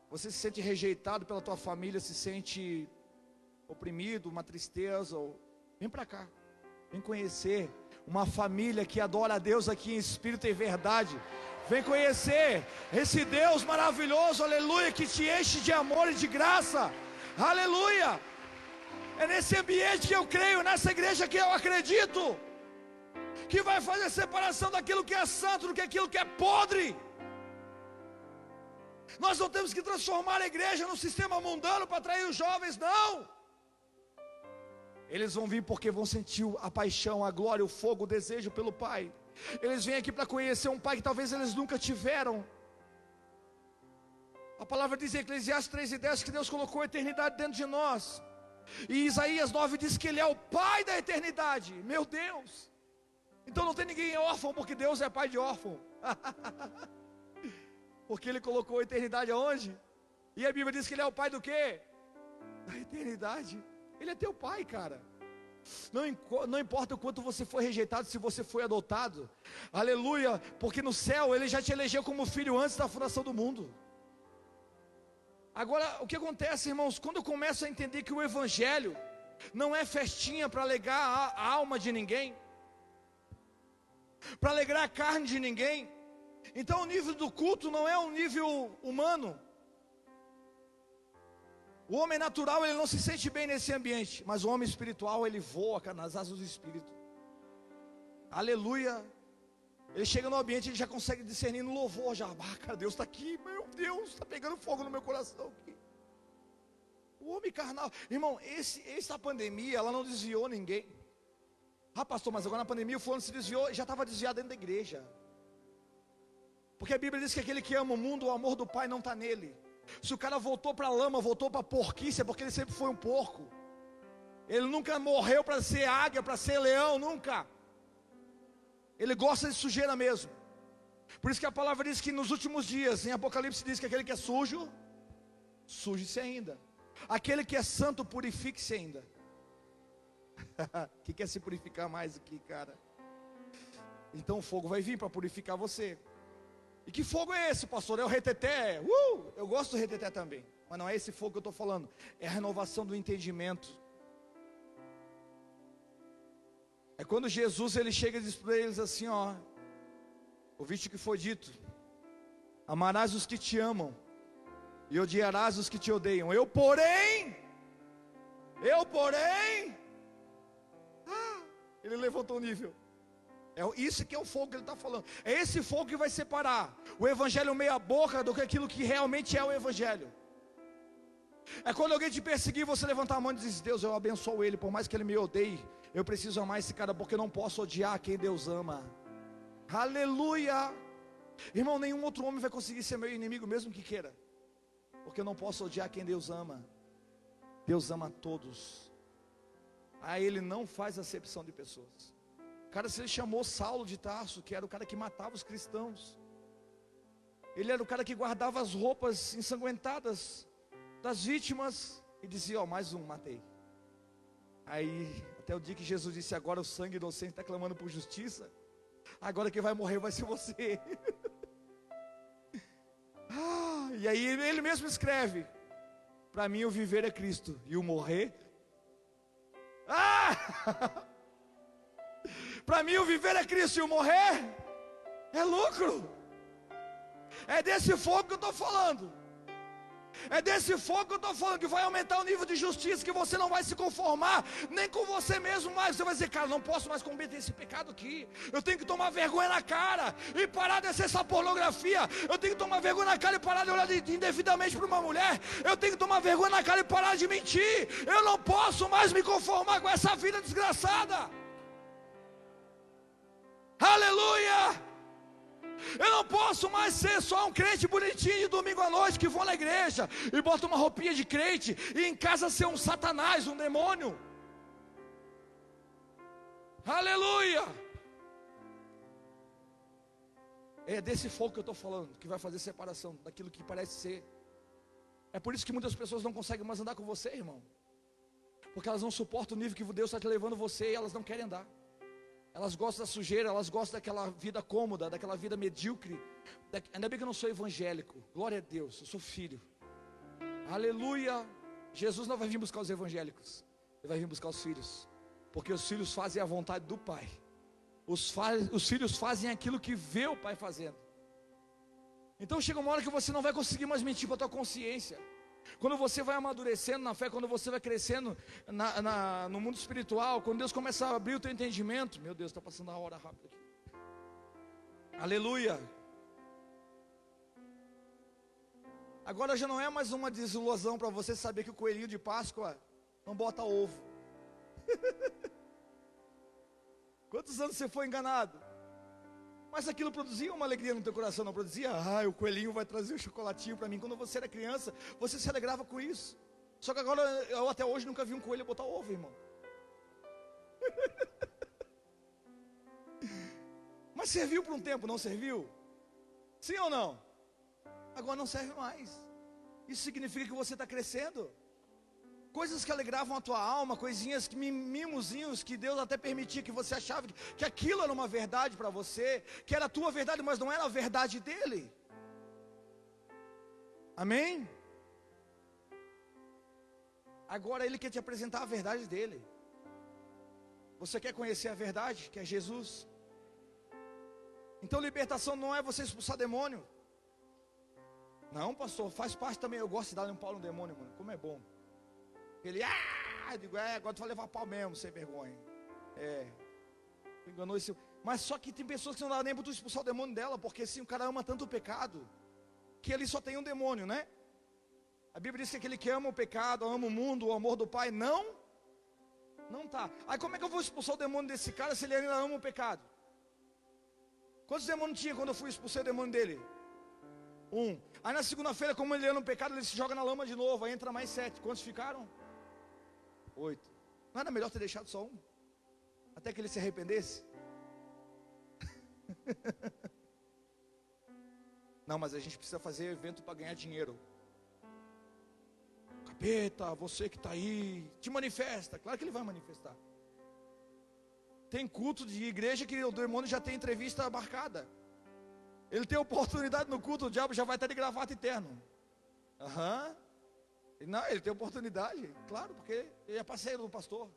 Você se sente rejeitado pela tua família, se sente oprimido, uma tristeza, vem para cá, vem conhecer uma família que adora a Deus aqui em espírito e verdade. Vem conhecer esse Deus maravilhoso, aleluia, que te enche de amor e de graça, aleluia. É nesse ambiente que eu creio, nessa igreja que eu acredito. que vai fazer separação daquilo que é santo, do que aquilo que é podre. Nós não temos que transformar a igreja num sistema mundano para atrair os jovens, não. Eles vão vir porque vão sentir a paixão, a glória, o fogo, o desejo pelo Pai. Eles vêm aqui para conhecer um Pai que talvez eles nunca tiveram. A palavra diz em Eclesiastes 3:10 que Deus colocou a eternidade dentro de nós. E Isaías 9 diz que Ele é o Pai da eternidade. Meu Deus! Então não tem ninguém órfão, porque Deus é Pai de órfão. Porque Ele colocou a eternidade aonde? E a Bíblia diz que Ele é o Pai do quê? Da eternidade. Ele é teu Pai, cara. Não importa o quanto você foi rejeitado, se você foi adotado. Aleluia, porque no céu Ele já te elegeu como filho antes da fundação do mundo. Agora, o que acontece, irmãos, quando eu começo a entender que o Evangelho não é festinha para alegrar a alma de ninguém, para alegrar a carne de ninguém, então o nível do culto não é um nível humano. O homem natural, ele não se sente bem nesse ambiente, mas o homem espiritual, ele voa nas asas do Espírito. Aleluia. Ele chega no ambiente, ele já consegue discernir no louvor, já, cara, Deus está aqui, meu Deus, está pegando fogo no meu coração aqui. O homem carnal, irmão, essa pandemia, ela não desviou ninguém. Ah, pastor, mas agora na pandemia o fulano se desviou, já estava desviado dentro da igreja. Porque a Bíblia diz que aquele que ama o mundo, o amor do Pai não está nele. Se o cara voltou para a lama, voltou para a porquice, é porque ele sempre foi um porco. Ele nunca morreu para ser águia, para ser leão, nunca. Ele gosta de sujeira mesmo. Por isso que a palavra diz que nos últimos dias, em Apocalipse diz que aquele que é sujo, suje-se ainda. Aquele que é santo, purifique-se ainda. Que quer se purificar mais aqui, cara? Então o fogo vai vir para purificar você. E que fogo é esse, pastor? É o reteté? Eu gosto do reteté também. Mas não é esse fogo que eu estou falando. É a renovação do entendimento. É quando Jesus ele chega e diz para eles assim, ó: ouviste o que foi dito: amarás os que te amam e odiarás os que te odeiam. Eu porém, ele levantou o nível. É isso que é o fogo que ele está falando. É esse fogo que vai separar o evangelho meia boca do que aquilo que realmente é o evangelho. É quando alguém te perseguir, você levantar a mão e dizer: Deus, eu abençoo ele, por mais que ele me odeie, eu preciso amar esse cara, porque eu não posso odiar quem Deus ama. Aleluia. Irmão, nenhum outro homem vai conseguir ser meu inimigo, mesmo que queira, porque eu não posso odiar quem Deus ama. Deus ama todos. A Ele não faz acepção de pessoas. Cara, se Ele chamou Saulo de Tarso, que era o cara que matava os cristãos, ele era o cara que guardava as roupas ensanguentadas das vítimas, e dizia: ó, mais um, matei. Aí, até o dia que Jesus disse: agora o sangue inocente está clamando por justiça, agora quem vai morrer vai ser você. E aí ele mesmo escreve: para mim o viver é Cristo, e o morrer, para mim o viver é Cristo, e o morrer é lucro. É desse fogo que eu estou falando. É desse fogo que eu estou falando, que vai aumentar o nível de justiça, que você não vai se conformar nem com você mesmo mais. Você vai dizer: cara, não posso mais cometer esse pecado aqui. Eu tenho que tomar vergonha na cara e parar de acessar pornografia. Eu tenho que tomar vergonha na cara e parar de olhar indevidamente para uma mulher. Eu tenho que tomar vergonha na cara e parar de mentir. Eu não posso mais me conformar com essa vida desgraçada. Aleluia! Eu não posso mais ser só um crente bonitinho de domingo à noite, que vou na igreja e bota uma roupinha de crente, e em casa ser um satanás, um demônio. Aleluia! É desse fogo que eu estou falando, que vai fazer separação daquilo que parece ser. É por isso que muitas pessoas não conseguem mais andar com você, irmão, porque elas não suportam o nível que Deus está te levando você, e elas não querem andar. Elas gostam da sujeira, elas gostam daquela vida cômoda, daquela vida medíocre. Ainda bem que eu não sou evangélico, glória a Deus, eu sou filho. Aleluia. Jesus não vai vir buscar os evangélicos, Ele vai vir buscar os filhos, porque os filhos fazem a vontade do Pai. Os filhos fazem aquilo que vê o Pai fazendo. Então chega uma hora que você não vai conseguir mais mentir para a tua consciência. Quando você vai amadurecendo na fé, quando você vai crescendo no mundo espiritual, quando Deus começa a abrir o teu entendimento, meu Deus, está passando a hora rápida aqui. Aleluia. Agora já não é mais uma desilusão para você saber que o coelhinho de Páscoa não bota ovo. Quantos anos você foi enganado? Mas aquilo produzia uma alegria no teu coração, não produzia? O coelhinho vai trazer o chocolatinho para mim. Quando você era criança, você se alegrava com isso. Só que agora, eu até hoje nunca vi um coelho botar ovo, irmão. Mas serviu por um tempo, não serviu? Sim ou não? Agora não serve mais. Isso significa que você está crescendo. Coisas que alegravam a tua alma, coisinhas, mimozinhos que Deus até permitia, que você achava que aquilo era uma verdade para você, que era a tua verdade, mas não era a verdade dele. Amém? Agora ele quer te apresentar a verdade dele. Você quer conhecer a verdade, que é Jesus? Então libertação não é você expulsar demônio. Não, pastor, faz parte também. Eu gosto de dar um pau no demônio, mano. Como é bom. Ele, eu digo, agora tu vai levar pau mesmo, sem vergonha. Enganou esse. Mas só que tem pessoas que não dá nem para tu expulsar o demônio dela, porque assim, o cara ama tanto o pecado, que ele só tem um demônio, né? A Bíblia diz que aquele que ama o pecado, ama o mundo, o amor do Pai, não tá. Aí como é que eu vou expulsar o demônio desse cara se ele ainda ama o pecado? Quantos demônios tinha quando eu fui expulsar o demônio dele? 1. Aí na segunda-feira, como ele ama o pecado, ele se joga na lama de novo, aí entra mais 7. Quantos ficaram? 8. Não era melhor ter deixado só um? Até que ele se arrependesse? Não, mas a gente precisa fazer evento para ganhar dinheiro. Capeta, você que está aí, te manifesta. Claro que ele vai manifestar. Tem culto de igreja que o demônio já tem entrevista marcada. Ele tem oportunidade no culto, o diabo já vai estar de gravata e terno. Não, ele tem oportunidade, claro, porque ele é parceiro do pastor.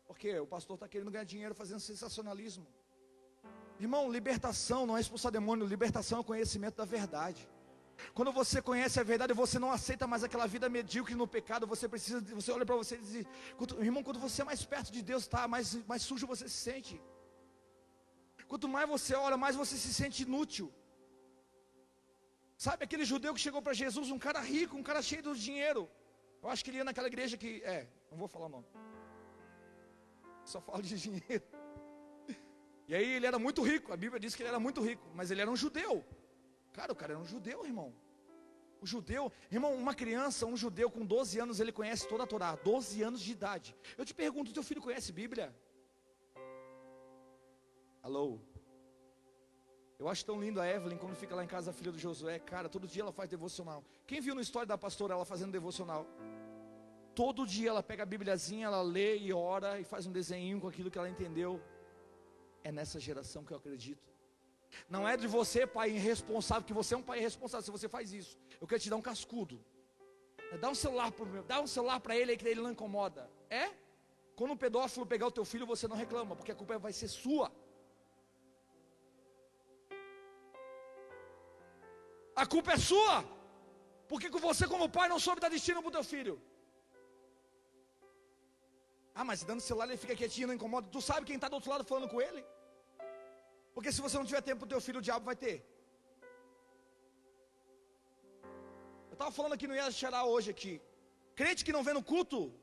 Porque o pastor está querendo ganhar dinheiro fazendo sensacionalismo. Irmão, libertação não é expulsar demônio, libertação é o conhecimento da verdade. Quando você conhece a verdade, você não aceita mais aquela vida medíocre no pecado. Você olha para você e diz, irmão, quando você é mais perto de Deus, mais sujo você se sente. Quanto mais você ora, mais você se sente inútil. Sabe aquele judeu que chegou para Jesus, um cara rico, um cara cheio de dinheiro. Eu acho que ele ia naquela igreja que, não vou falar o nome. Só falo de dinheiro. E aí ele era muito rico, a Bíblia diz que ele era muito rico, mas ele era um judeu. Cara, o cara era um judeu, irmão. O judeu, irmão, uma criança, um judeu com 12 anos, ele conhece toda a Torá, 12 anos de idade. Eu te pergunto, teu filho conhece Bíblia? Alô? Eu acho tão lindo a Evelyn, quando fica lá em casa, a filha do Josué. Cara, todo dia ela faz devocional. Quem viu na história da pastora, ela fazendo devocional? Todo dia ela pega a Bibliazinha, ela lê e ora e faz um desenho com aquilo que ela entendeu. É nessa geração que eu acredito. Não é de você, pai irresponsável, que você é um pai irresponsável se você faz isso. Eu quero te dar um cascudo. Dá um celular para ele aí que ele não incomoda. Quando um pedófilo pegar o teu filho, você não reclama, porque a culpa vai ser sua. A culpa é sua, porque você como pai não soube dar destino para o teu filho. Mas dando celular ele fica quietinho, não incomoda. Tu sabe quem está do outro lado falando com ele? Porque se você não tiver tempo para o teu filho, o diabo vai ter. Eu estava falando aqui no Yashará hoje aqui. Crente que não vê no culto,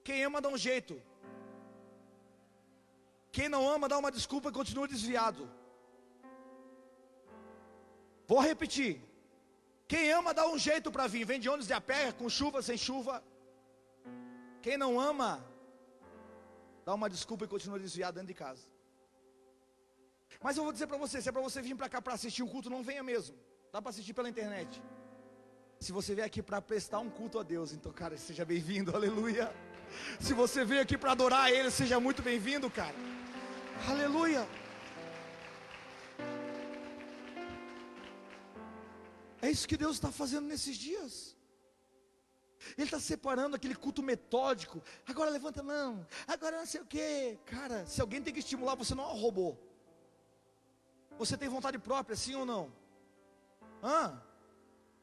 quem ama dá um jeito. Quem não ama dá uma desculpa e continua desviado. Vou repetir. Quem ama dá um jeito para vir. Vem de ônibus de a pé, com chuva, sem chuva. Quem não ama dá uma desculpa e continua desviado dentro de casa. Mas eu vou dizer para você, se é para você vir para cá para assistir um culto, não venha mesmo. Dá para assistir pela internet. Se você vier aqui para prestar um culto a Deus, então, cara, seja bem-vindo, aleluia. Se você veio aqui para adorar a Ele, seja muito bem-vindo, cara. Aleluia. É isso que Deus está fazendo nesses dias. Ele está separando aquele culto metódico. Agora levanta a mão, agora não sei o que. Cara, se alguém tem que estimular, você não é um robô. Você tem vontade própria, sim ou não?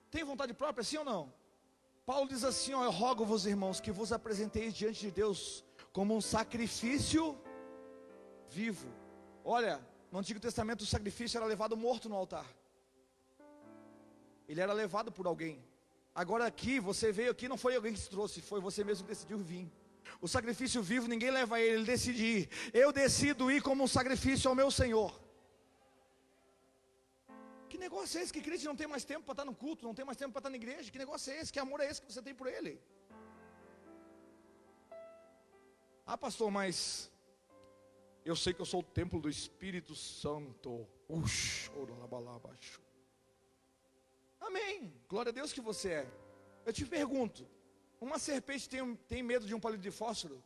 Tem vontade própria, sim ou não? Paulo diz assim, ó: eu rogo-vos, irmãos, que vos apresenteis diante de Deus como um sacrifício vivo. Olha, no Antigo Testamento o sacrifício era levado morto no altar. Ele era levado por alguém. Agora aqui, você veio aqui, não foi alguém que te trouxe, foi você mesmo que decidiu vir. O sacrifício vivo, ninguém leva ele, ele decide ir. Eu decido ir como um sacrifício ao meu Senhor. Que negócio é esse? Que crente não tem mais tempo para estar no culto, não tem mais tempo para estar na igreja? Que negócio é esse? Que amor é esse que você tem por ele? Ah, pastor, mas eu sei que eu sou o templo do Espírito Santo. Amém, glória a Deus que você é. Eu te pergunto, uma serpente tem medo de um palito de fósforo?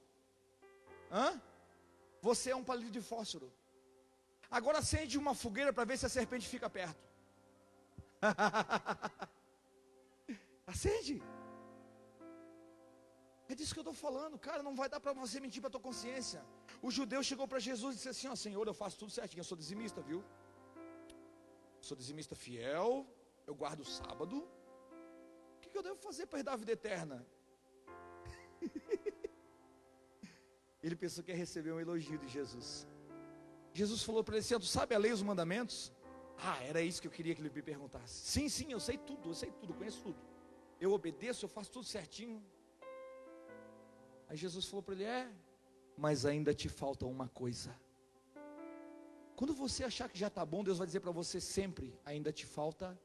Hã? Você é um palito de fósforo. Agora acende uma fogueira para ver se a serpente fica perto. Acende. É disso que eu estou falando, cara. Não vai dar para você mentir para a tua consciência. O judeu chegou para Jesus e disse assim, ó: Senhor, eu faço tudo certinho, eu sou dizimista, viu? Sou dizimista fiel, eu guardo o sábado. O que eu devo fazer para herdar a vida eterna? Ele pensou que ia receber um elogio de Jesus. Jesus falou para ele assim: tu sabe a lei e os mandamentos? Ah, era isso que eu queria que ele me perguntasse. Sim, eu sei tudo, conheço tudo. Eu obedeço, eu faço tudo certinho. Aí Jesus falou para ele: mas ainda te falta uma coisa. Quando você achar que já está bom, Deus vai dizer para você sempre: ainda te falta.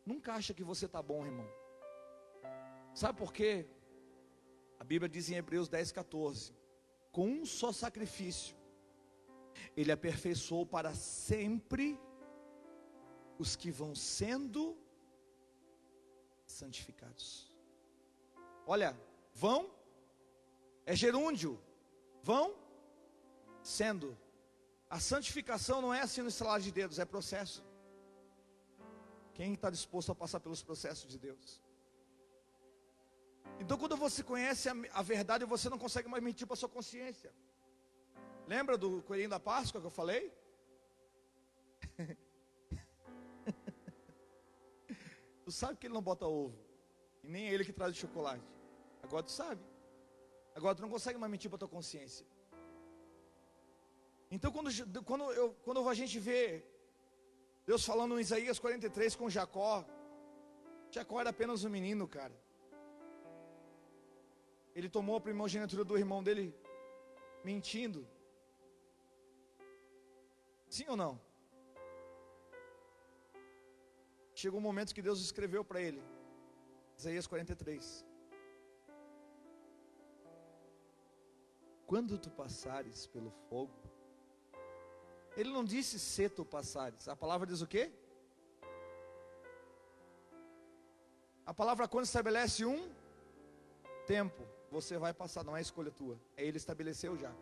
Nunca acha que você está bom, irmão. Sabe por quê? A Bíblia diz em Hebreus 10:14: com um só sacrifício Ele aperfeiçoou para sempre os que vão sendo santificados. Olha, vão é gerúndio, vão sendo. A santificação não é assim no estalar de dedos, é processo. Quem está disposto a passar pelos processos de Deus? Então, quando você conhece a verdade, você não consegue mais mentir para a sua consciência. Lembra do coelhinho da Páscoa que eu falei? Tu sabe que ele não bota ovo, e nem é ele que traz o chocolate. Agora tu sabe. Agora tu não consegue mais mentir para a tua consciência. Então quando a gente vê Deus falando em Isaías 43 com Jacó era apenas um menino, cara. Ele tomou a primogenitura do irmão dele mentindo. Sim ou não? Chegou um momento que Deus escreveu para ele, Isaías 43: quando tu passares pelo fogo. Ele não disse se tu passares. A palavra diz o quê? A palavra quando estabelece um tempo. Você vai passar, não é escolha tua. Ele estabeleceu já.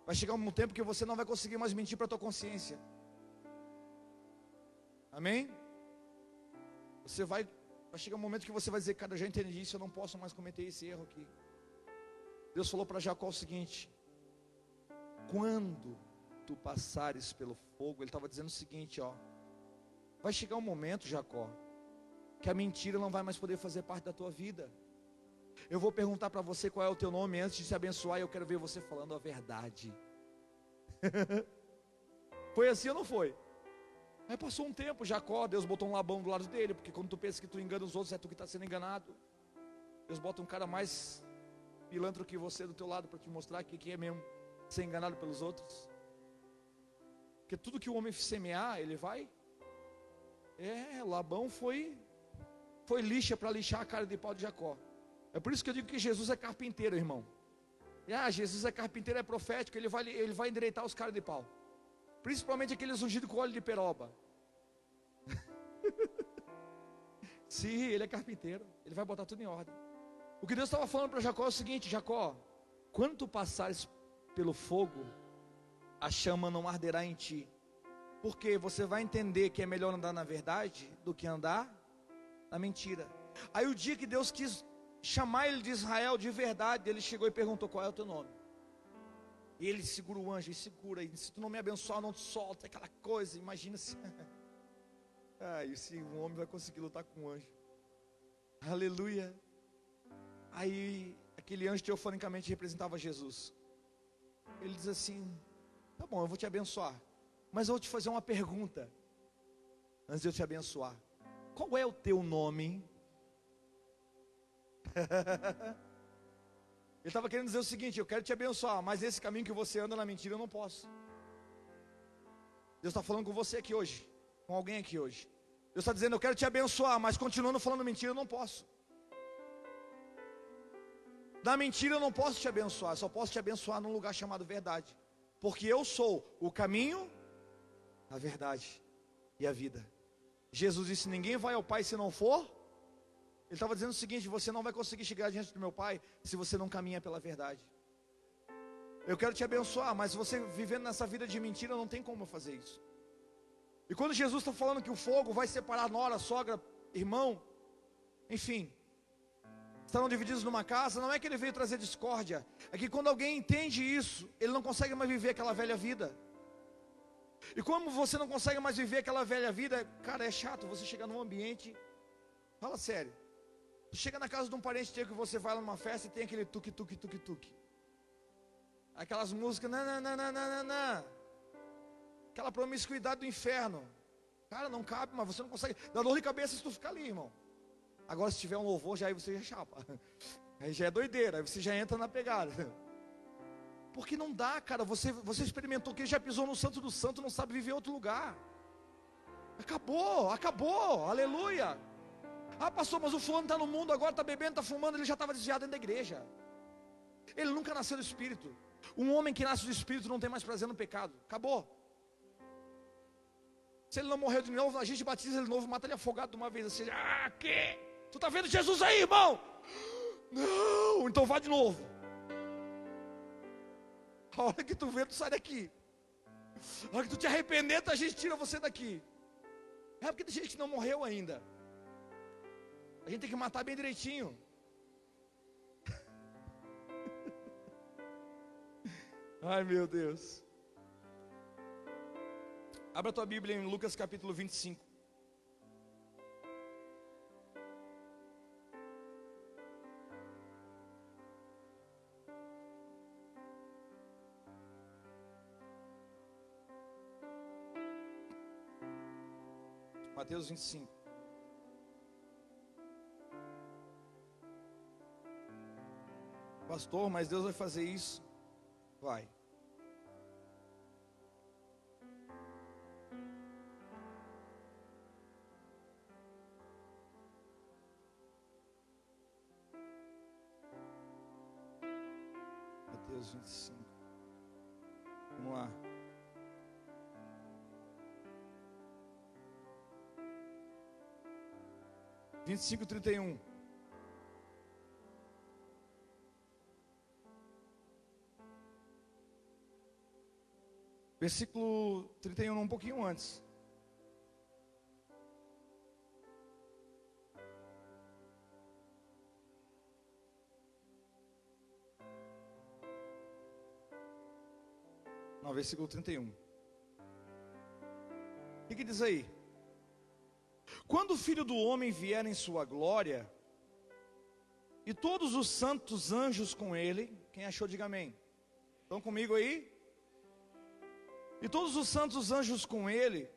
Vai chegar um tempo que você não vai conseguir mais mentir para a tua consciência. Amém? Vai chegar um momento que você vai dizer: cara, eu já entendi isso, eu não posso mais cometer esse erro aqui. Deus falou para Jacó o seguinte: quando tu passares pelo fogo, ele estava dizendo o seguinte, ó: vai chegar um momento, Jacó, que a mentira não vai mais poder fazer parte da tua vida. Eu vou perguntar para você qual é o teu nome antes de se abençoar, e eu quero ver você falando a verdade. Foi assim ou não foi? Aí passou um tempo, Jacó, Deus botou um Labão do lado dele, porque quando tu pensa que tu engana os outros, é tu que está sendo enganado. Deus bota um cara mais pilantra que você do teu lado, para te mostrar que é mesmo ser enganado pelos outros. Porque tudo que o homem semear, ele vai. Labão foi lixa para lixar a cara de pau de Jacó. É por isso que eu digo que Jesus é carpinteiro, irmão. Jesus é carpinteiro, é profético, ele vai endireitar os caras de pau. Principalmente aqueles ungidos com óleo de peroba. Sim, ele é carpinteiro, ele vai botar tudo em ordem. O que Deus estava falando para Jacó é o seguinte: Jacó, quando tu passares pelo fogo, a chama não arderá em ti. Porque você vai entender que é melhor andar na verdade do que andar na mentira. Aí o dia que Deus quis chamar ele de Israel de verdade, ele chegou e perguntou: qual é o teu nome? E ele segura o anjo, e segura, e se tu não me abençoar, eu não te solto, aquela coisa. Imagina se e se um homem vai conseguir lutar com um anjo. Aleluia. Aí, aquele anjo teofanicamente representava Jesus. Ele diz assim: tá bom, eu vou te abençoar, mas eu vou te fazer uma pergunta antes de eu te abençoar. Qual é o teu nome? Ele estava querendo dizer o seguinte: eu quero te abençoar, mas esse caminho que você anda na mentira eu não posso. Deus está falando com você aqui hoje, com alguém aqui hoje. Deus está dizendo: eu quero te abençoar, mas continuando falando mentira eu não posso. Na mentira eu não posso te abençoar, só posso te abençoar num lugar chamado verdade. Porque eu sou o caminho, a verdade e a vida. Jesus disse: ninguém vai ao Pai se não for. Ele estava dizendo o seguinte: você não vai conseguir chegar diante do meu Pai se você não caminha pela verdade. Eu quero te abençoar, mas você vivendo nessa vida de mentira não tem como eu fazer isso. E quando Jesus está falando que o fogo vai separar nora, sogra, irmão, enfim, estarão divididos numa casa, não é que ele veio trazer discórdia, é que quando alguém entende isso, ele não consegue mais viver aquela velha vida. E como você não consegue mais viver aquela velha vida, cara, é chato você chegar num ambiente, fala sério, chega na casa de um parente teu que você vai lá numa festa e tem aquele tuque, tuque, tuque, tuque, aquelas músicas, nananana, aquela promiscuidade do inferno, cara, não cabe, mas você não consegue, dá dor de cabeça se tu ficar ali, irmão. Agora se tiver um louvor, já aí você já chapa, aí já é doideira, aí você já entra na pegada. Porque não dá, cara, você experimentou que já pisou no santo do santo, não sabe viver em outro lugar. Acabou, aleluia. Ah, pastor, mas o fulano está no mundo agora, está bebendo, está fumando, ele já estava desviado dentro da igreja. Ele nunca nasceu do Espírito. Um homem que nasce do Espírito não tem mais prazer no pecado, acabou. Se ele não morreu de novo, a gente batiza ele de novo, mata ele afogado de uma vez assim. Ah, que? Tu está vendo Jesus aí, irmão? Não, então vá de novo. A hora que tu vê, tu sai daqui. A hora que tu te arrepender, a gente tira você daqui. É porque tem gente que não morreu ainda. A gente tem que matar bem direitinho. Ai, meu Deus. Abra a tua Bíblia em Lucas capítulo 25. Mateus 25. Pastor, mas Deus vai fazer isso? Vai. Mateus 25. Vamos lá. Vinte e cinco, 31. Versículo 31, um pouquinho antes. Não, versículo 31. O que diz aí? Quando o Filho do Homem vier em sua glória, e todos os santos anjos com ele, quem achou, diga amém. Estão comigo aí? E todos os santos anjos com ele,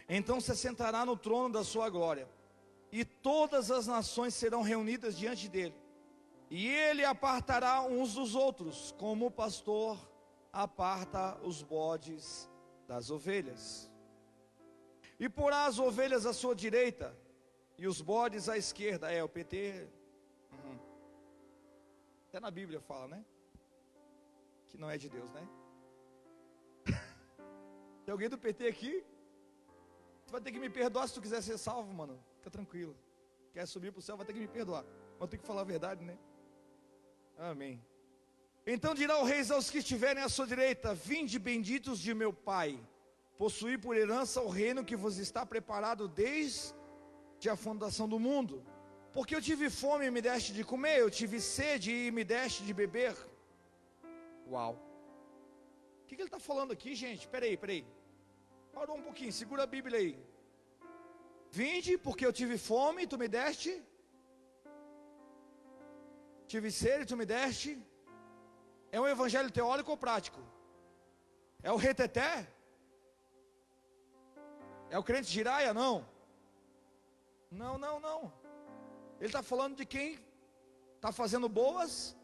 então se sentará no trono da sua glória, e todas as nações serão reunidas diante dele, e ele apartará uns dos outros, como o pastor aparta os bodes das ovelhas, e porá as ovelhas à sua direita, e os bodes à esquerda. O PT, até na Bíblia fala, né? Que não é de Deus, né? Tem alguém do PT aqui? Tu vai ter que me perdoar se tu quiser ser salvo, mano. Fica tranquilo. Quer subir para o céu, vai ter que me perdoar. Mas tem que falar a verdade, né? Amém. Então dirá o rei aos que estiverem à sua direita: vinde benditos de meu Pai, possuí por herança o reino que vos está preparado desde a fundação do mundo. Porque eu tive fome e me deste de comer, eu tive sede e me deste de beber. Uau. O que ele está falando aqui, gente? Peraí. Parou um pouquinho, segura a Bíblia aí. Vinde, porque eu tive fome e tu me deste. Tive sede e tu me deste. É um evangelho teórico ou prático? É o reteté? É o crente giraia? Não. Não. Ele está falando de quem está fazendo boas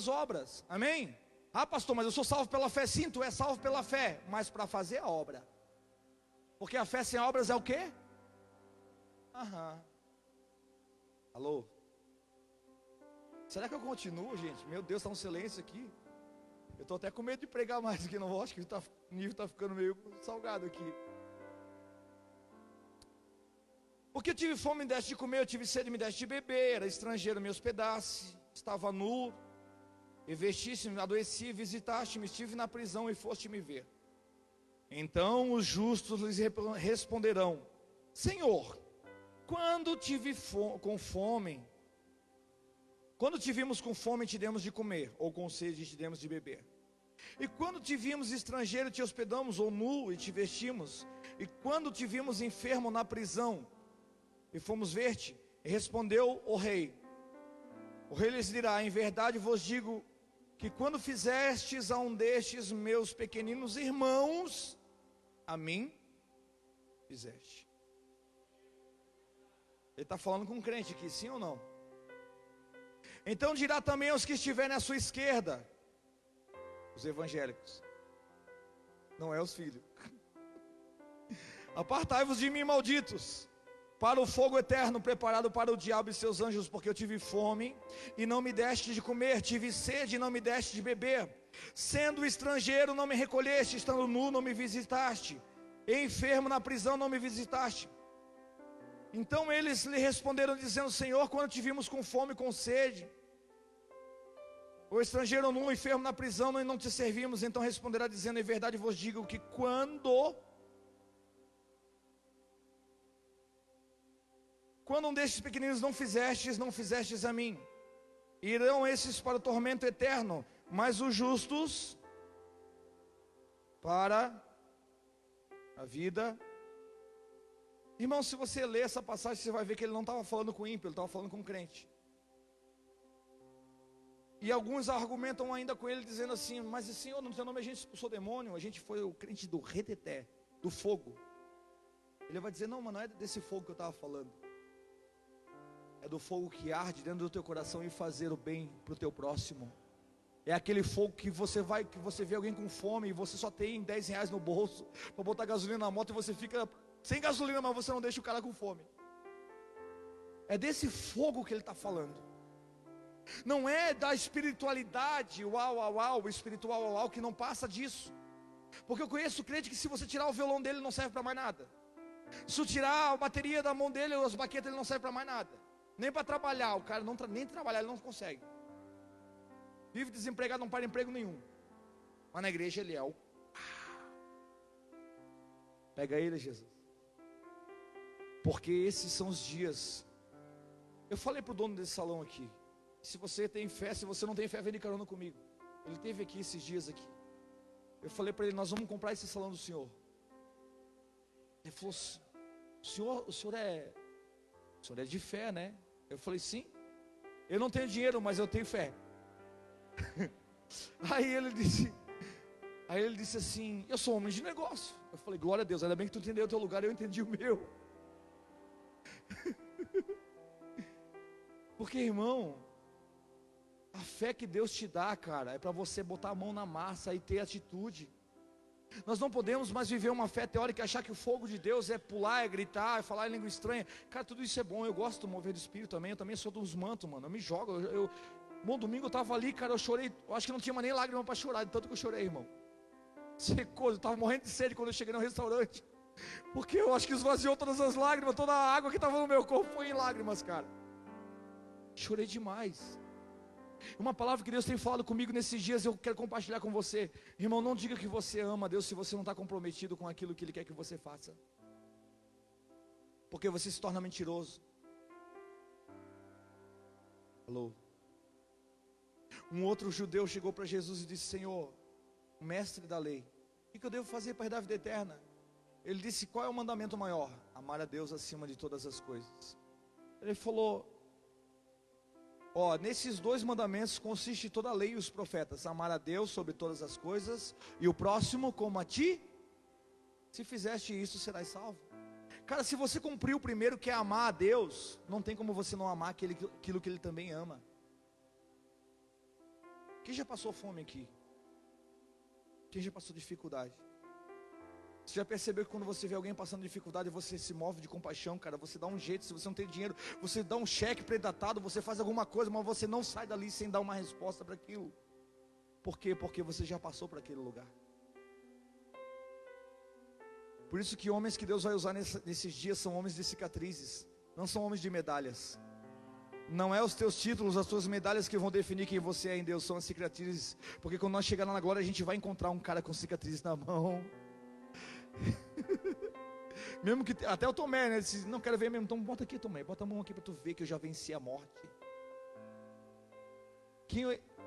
obras. Amém? Ah, pastor, mas eu sou salvo pela fé. Sim, tu é salvo pela fé, mas para fazer a obra. Porque a fé sem obras é o quê? Aham. Alô? Será que eu continuo, gente? Meu Deus, está um silêncio aqui. Eu estou até com medo de pregar mais aqui, não vou. Acho que o nível está ficando meio salgado aqui. Porque eu tive fome, me deste de comer, eu tive sede, me deste de beber, era estrangeiro, me hospedasse, estava nu, e vestiste-me, adoeci, visitaste-me, estive na prisão e foste me ver. Então os justos lhes responderão: Senhor, quando te vimos com fome, te demos de comer, ou com sede, te demos de beber. E quando te vimos estrangeiro, te hospedamos, ou nu, e te vestimos. E quando te vimos enfermo na prisão, e fomos ver-te. E respondeu o rei. O rei lhes dirá: em verdade vos digo, que quando fizestes a um destes meus pequeninos irmãos, a mim fizeste. Ele está falando com um crente aqui, sim ou não? Então dirá também aos que estiverem à sua esquerda, os evangélicos, não é os filhos: apartai-vos de mim, malditos, para o fogo eterno preparado para o diabo e seus anjos, porque eu tive fome e não me deste de comer, tive sede e não me deste de beber, sendo estrangeiro não me recolheste, estando nu não me visitaste, e enfermo na prisão não me visitaste. Então eles lhe responderam dizendo: Senhor, quando te vimos com fome e com sede, ou estrangeiro nu, enfermo na prisão, e não te servimos? Então responderá dizendo: em verdade vos digo que quando um destes pequeninos não fizestes a mim. Irão esses para o tormento eterno, mas os justos para a vida. Irmão, se você ler essa passagem, você vai ver que ele não estava falando com ímpio, ele estava falando com crente. E alguns argumentam ainda com ele, dizendo assim: mas Senhor, no teu nome a gente expulsou demônio, a gente foi o crente do reteté, do fogo. Ele vai dizer: não, mas não é desse fogo que eu estava falando. É do fogo que arde dentro do teu coração e fazer o bem para o teu próximo. É aquele fogo que você vê alguém com fome e você só tem 10 reais no bolso para botar gasolina na moto, e você fica sem gasolina, mas você não deixa o cara com fome. É desse fogo que ele está falando. Não é da espiritualidade, espiritual, que não passa disso. Porque eu conheço crente que, se você tirar o violão dele, não serve para mais nada. Se tirar a bateria da mão dele, as baquetas, ele não serve para mais nada. Nem para trabalhar, o cara nem trabalhar ele não consegue. Vive desempregado, não para emprego nenhum. Mas na igreja ele é o... Pega ele, Jesus. Porque esses são os dias. Eu falei para o dono desse salão aqui: se você tem fé, se você não tem fé, vem de carona comigo. Ele esteve aqui esses dias aqui. Eu falei para ele: nós vamos comprar esse salão do senhor. Ele falou: o senhor é de fé, né? Eu falei: sim. Eu não tenho dinheiro, mas eu tenho fé. Aí ele disse assim: eu sou homem de negócio. Eu falei: glória a Deus, ainda bem que tu entendeu o teu lugar, eu entendi o meu. Porque, irmão, a fé que Deus te dá, cara, é para você botar a mão na massa e ter atitude. Nós não podemos mais viver uma fé teórica e achar que o fogo de Deus é pular, é gritar, é falar em língua estranha. Cara, tudo isso é bom, eu gosto do mover do Espírito também. Eu também sou dos mantos, mano, eu me jogo. Bom, domingo eu tava ali, cara, eu chorei. Eu acho que não tinha mais nem lágrima para chorar, de tanto que eu chorei, irmão. Secou, eu estava morrendo de sede quando eu cheguei no restaurante. Porque eu acho que esvaziou todas as lágrimas, toda a água que estava no meu corpo foi em lágrimas, cara. Chorei demais. Uma palavra que Deus tem falado comigo nesses dias, eu quero compartilhar com você. Irmão, não diga que você ama a Deus se você não está comprometido com aquilo que Ele quer que você faça. Porque você se torna mentiroso. Alô? Um outro judeu chegou para Jesus e disse: Senhor, mestre da lei, o que eu devo fazer para herdar a vida eterna? ele disse: qual é o mandamento maior? Amar a Deus acima de todas as coisas. Ele falou: ó, nesses dois mandamentos consiste toda a lei e os profetas: amar a Deus sobre todas as coisas e o próximo como a ti. Se fizeste isso, serás salvo. Cara, se você cumprir o primeiro, que é amar a Deus, não tem como você não amar aquilo que Ele também ama. Quem já passou fome aqui? Quem já passou dificuldade? Você já percebeu que quando você vê alguém passando dificuldade, você se move de compaixão, cara? Você dá um jeito. Se você não tem dinheiro, você dá um cheque predatado, você faz alguma coisa, mas você não sai dali sem dar uma resposta para aquilo. Por quê? Porque você já passou por aquele lugar. Por isso que homens que Deus vai usar nesses dias são homens de cicatrizes, não são homens de medalhas. Não é os teus títulos, as tuas medalhas que vão definir quem você é em Deus, são as cicatrizes. Porque quando nós chegar lá na glória, a gente vai encontrar um cara com cicatrizes na mão. Mesmo que até o Tomé, né? Disse: não quero ver mesmo. Então bota aqui, Tomé, bota a mão aqui para tu ver que eu já venci a morte.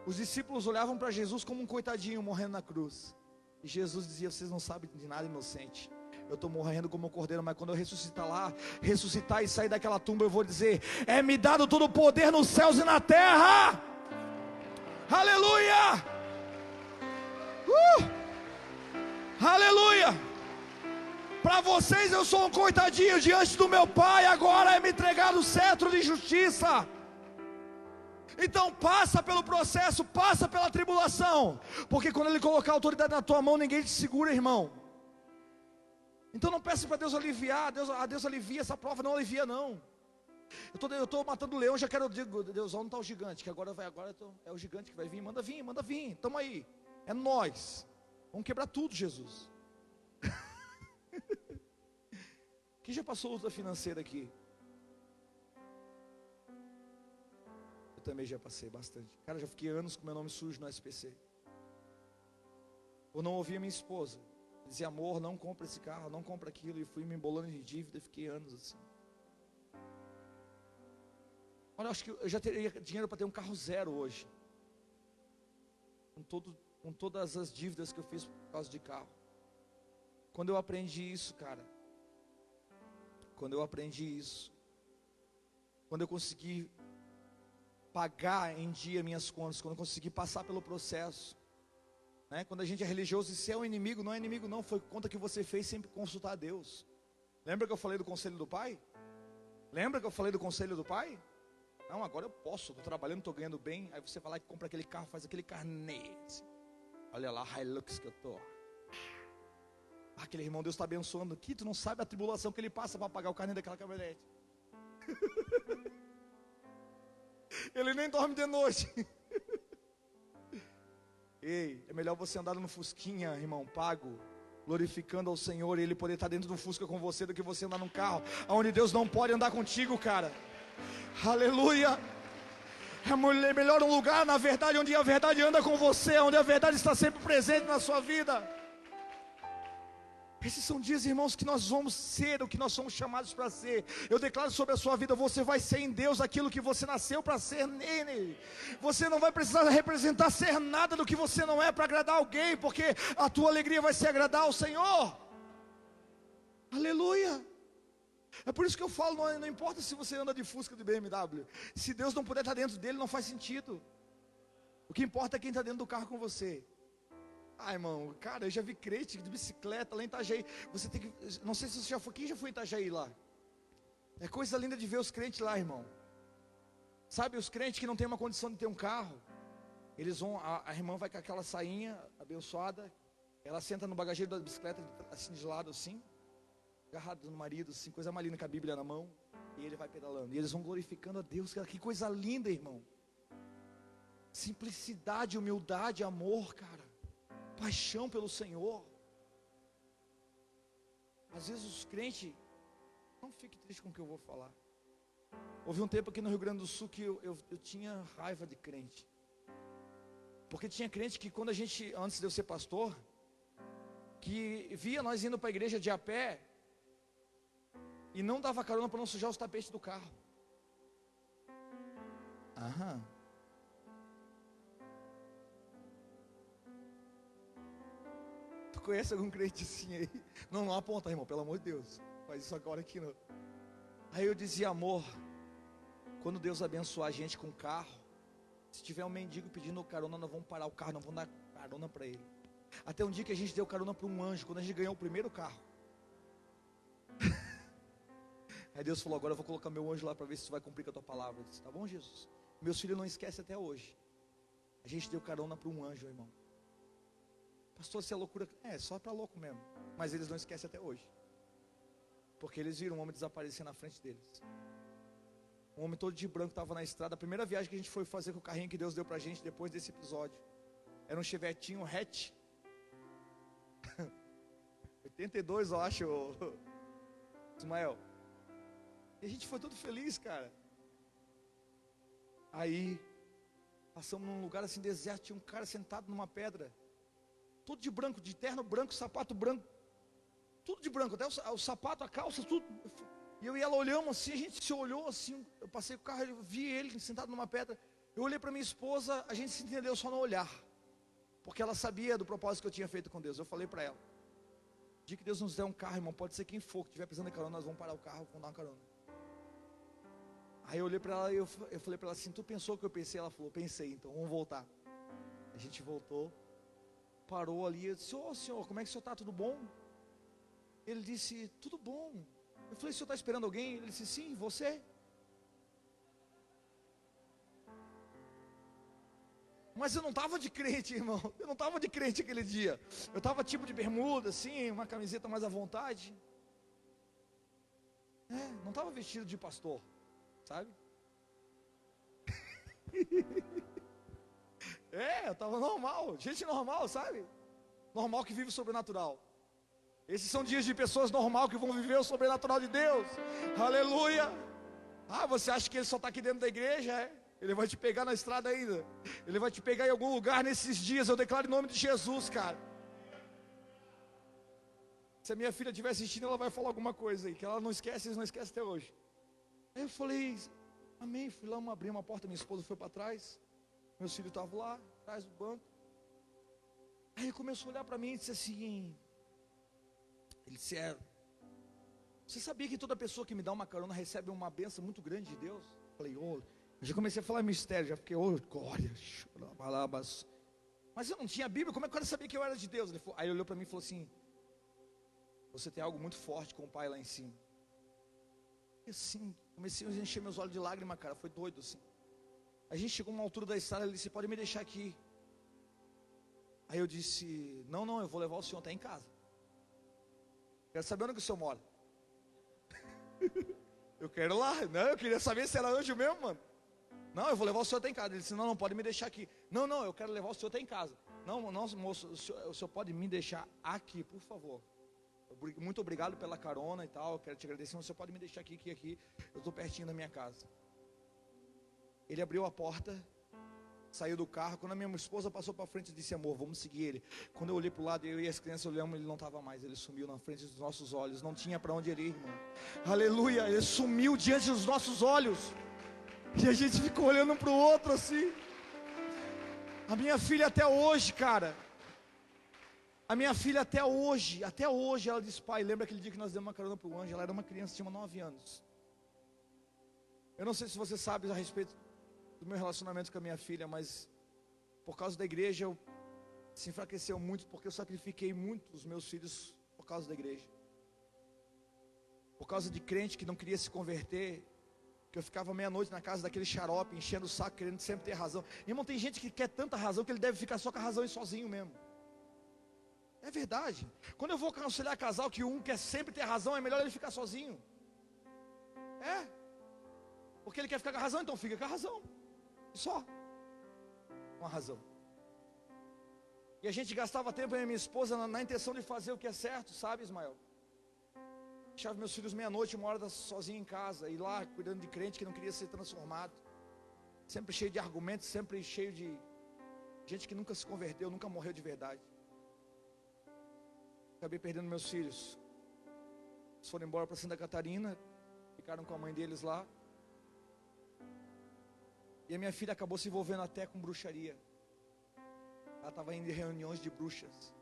Os discípulos olhavam para Jesus como um coitadinho morrendo na cruz. E Jesus dizia: vocês não sabem de nada, inocente. Eu estou morrendo como um cordeiro, mas quando eu ressuscitar e sair daquela tumba, eu vou dizer: é-me dado todo o poder nos céus e na terra. Aleluia! Aleluia! Para vocês eu sou um coitadinho diante do meu Pai, agora é me entregar o cetro de justiça. Então passa pelo processo, passa pela tribulação, porque quando Ele colocar a autoridade na tua mão, ninguém te segura, irmão. Então não peça para Deus aliviar. Deus alivia essa prova, não alivia não. Eu estou matando o leão, já quero, Deus, onde está o gigante? Que agora é o gigante que vai vir, manda vir, estamos aí, é nós, vamos quebrar tudo, Jesus. Quem já passou luta financeira aqui? Eu também já passei bastante. Cara, já fiquei anos com meu nome sujo no SPC. Eu não ouvia minha esposa. Dizia: amor, não compra esse carro, não compra aquilo. E fui me embolando de dívida e fiquei anos assim. Olha, eu acho que eu já teria dinheiro para ter um carro zero hoje. Com todas as dívidas que eu fiz por causa de carro. Quando eu aprendi isso, cara. Quando eu consegui pagar em dia minhas contas, quando eu consegui passar pelo processo, né? Quando a gente é religioso, e se é um inimigo, não é inimigo não, foi conta que você fez sempre consultar a Deus. Lembra que eu falei do conselho do pai? Não, agora eu posso, estou trabalhando, estou ganhando bem. Aí você vai lá e compra aquele carro, faz aquele carnê. Olha lá, Hilux que eu estou. Aquele irmão, Deus está abençoando aqui. Tu não sabe a tribulação que ele passa para pagar o carnê daquela caminhonete. Ele nem dorme de noite. Ei, é melhor você andar no Fusquinha, irmão, pago, glorificando ao Senhor, e Ele poder estar dentro do Fusca com você, do que você andar num carro onde Deus não pode andar contigo, cara. Aleluia. É melhor um lugar, na verdade, onde a verdade anda com você, onde a verdade está sempre presente na sua vida. Esses são dias, irmãos, que nós vamos ser o que nós somos chamados para ser. Eu declaro sobre a sua vida: você vai ser em Deus aquilo que você nasceu para ser nele. Você não vai precisar representar ser nada do que você não é para agradar alguém, porque a tua alegria vai ser agradar ao Senhor. Aleluia. É por isso que eu falo, não importa se você anda de Fusca, de BMW, se Deus não puder estar dentro dele, não faz sentido. O que importa é quem está dentro do carro com você. Ah, irmão, cara, eu já vi crente de bicicleta lá em Itajaí. Você tem que, não sei se você já foi, quem já foi em Itajaí lá? É coisa linda de ver os crentes lá, irmão. Sabe, os crentes que não tem uma condição de ter um carro, eles vão, a irmã vai com aquela sainha abençoada, ela senta no bagageiro da bicicleta, assim de lado assim, agarrado no marido, assim, coisa mais linda, com a Bíblia na mão, e ele vai pedalando, e eles vão glorificando a Deus. Que coisa linda, irmão. Simplicidade, humildade, amor, cara. Paixão pelo Senhor. Às vezes os crentes, não fique triste com o que eu vou falar. Houve um tempo aqui no Rio Grande do Sul que eu tinha raiva de crente. Porque tinha crente que quando a gente, antes de eu ser pastor, que via nós indo para a igreja de a pé e não dava carona para não sujar os tapetes do carro. Aham. conhece algum crente assim aí? Não, não aponta, irmão, pelo amor de Deus. Faz isso agora aqui não. Aí eu dizia, amor, quando Deus abençoar a gente com carro, se tiver um mendigo pedindo carona, nós vamos parar o carro, nós vamos dar carona para ele. Até um dia que a gente deu carona para um anjo, quando a gente ganhou o primeiro carro. Aí Deus falou, agora eu vou colocar meu anjo lá para ver se tu vai cumprir com a tua palavra. Eu disse, tá bom, Jesus? Meus filhos não esquecem até hoje. A gente deu carona para um anjo, irmão. Pastor, se é loucura, só para louco mesmo. Mas eles não esquecem até hoje. Porque eles viram um homem desaparecer na frente deles. Um homem todo de branco estava na estrada. A primeira viagem que a gente foi fazer com o carrinho que Deus deu pra gente depois desse episódio. Era um chevetinho hatch. 82, eu acho, Ismael. E a gente foi todo feliz, cara. Aí, passamos num lugar assim, deserto. Tinha um cara sentado numa pedra. Todo de branco, de terno branco, sapato branco. Tudo de branco, até o sapato, a calça, tudo. E eu e ela olhamos assim, a gente se olhou assim. Eu passei com o carro, eu vi ele sentado numa pedra. Eu olhei para minha esposa, a gente se entendeu só no olhar. Porque ela sabia do propósito que eu tinha feito com Deus. Eu falei para ela: o dia que Deus nos der um carro, irmão, pode ser quem for que estiver precisando de carona, nós vamos parar o carro, vamos dar uma carona. Aí eu olhei para ela e eu falei para ela assim: tu pensou o que eu pensei? Ela falou: pensei, então vamos voltar. A gente voltou, parou ali. Eu disse: ô senhor, como é que o senhor está? Tudo bom? Ele disse: tudo bom. Eu falei: o senhor está esperando alguém? Ele disse: sim, você? Mas eu não estava de crente, irmão. Eu não estava de crente aquele dia. Eu estava tipo de bermuda, assim, uma camiseta mais à vontade. Não estava vestido de pastor, sabe? Eu estava normal, gente normal, sabe? Normal que vive o sobrenatural. Esses são dias de pessoas normais que vão viver o sobrenatural de Deus. Aleluia. Você acha que ele só está aqui dentro da igreja? Ele vai te pegar na estrada ainda. Ele vai te pegar em algum lugar nesses dias. Eu declaro em nome de Jesus, cara. Se a minha filha estiver assistindo, ela vai falar alguma coisa aí, que ela não esquece, eles não esquecem até hoje. Aí eu falei: amém. Fui lá, abri uma porta, minha esposa foi para trás. Meus filhos estavam lá, atrás do banco. Aí ele começou a olhar para mim e disse assim: ele disse: você sabia que toda pessoa que me dá uma carona recebe uma bênção muito grande de Deus? Eu falei: eu já comecei a falar mistério, já fiquei: glória, palavras. Mas eu não tinha Bíblia, como é que eu ia saber que eu era de Deus? Aí ele olhou para mim e falou assim: você tem algo muito forte com o Pai lá em cima. E assim, comecei a encher meus olhos de lágrima, cara, foi doido assim. A gente chegou a uma altura da estrada, ele disse: pode me deixar aqui. Aí eu disse: não, eu vou levar o senhor até em casa. Quero saber onde que o senhor mora. Eu quero lá, eu queria saber se era anjo mesmo, mano. Não, eu vou levar o senhor até em casa. Ele disse: não, pode me deixar aqui. Não, eu quero levar o senhor até em casa. Não, moço, o senhor pode me deixar aqui, por favor. Muito obrigado pela carona e tal, eu quero te agradecer, mas o senhor pode me deixar aqui, eu estou pertinho da minha casa. Ele abriu a porta, saiu do carro. Quando a minha esposa passou para frente, eu disse: amor, vamos seguir ele. Quando eu olhei para o lado, eu e as crianças olhamos, ele não estava mais. Ele sumiu na frente dos nossos olhos. Não tinha para onde ele ir, irmão. Aleluia, ele sumiu diante dos nossos olhos. E a gente ficou olhando um para o outro assim. A minha filha até hoje, cara, a minha filha até hoje, ela diz: pai, lembra aquele dia que nós demos uma carona para o anjo? Ela era uma criança, tinha 9 anos. Eu não sei se você sabe a respeito do meu relacionamento com a minha filha, mas por causa da igreja eu se enfraqueceu muito, porque eu sacrifiquei muito os meus filhos por causa da igreja. Por causa de crente que não queria se converter, que eu ficava meia-noite na casa daquele xarope, enchendo o saco, querendo sempre ter razão. Irmão, tem gente que quer tanta razão que ele deve ficar só com a razão e sozinho mesmo. É verdade. Quando eu vou aconselhar casal que um quer sempre ter razão, é melhor ele ficar sozinho. Porque ele quer ficar com a razão, então fica com a razão. Só com a razão. E a gente gastava tempo, eu e minha esposa, na intenção de fazer o que é certo, sabe, Ismael? Deixava meus filhos meia-noite, 1 hora sozinho em casa, e lá cuidando de crente que não queria ser transformado. Sempre cheio de argumentos, sempre cheio de gente que nunca se converteu, nunca morreu de verdade. Acabei perdendo meus filhos. Eles foram embora para Santa Catarina, ficaram com a mãe deles lá. E a minha filha acabou se envolvendo até com bruxaria. Ela estava indo em reuniões de bruxas.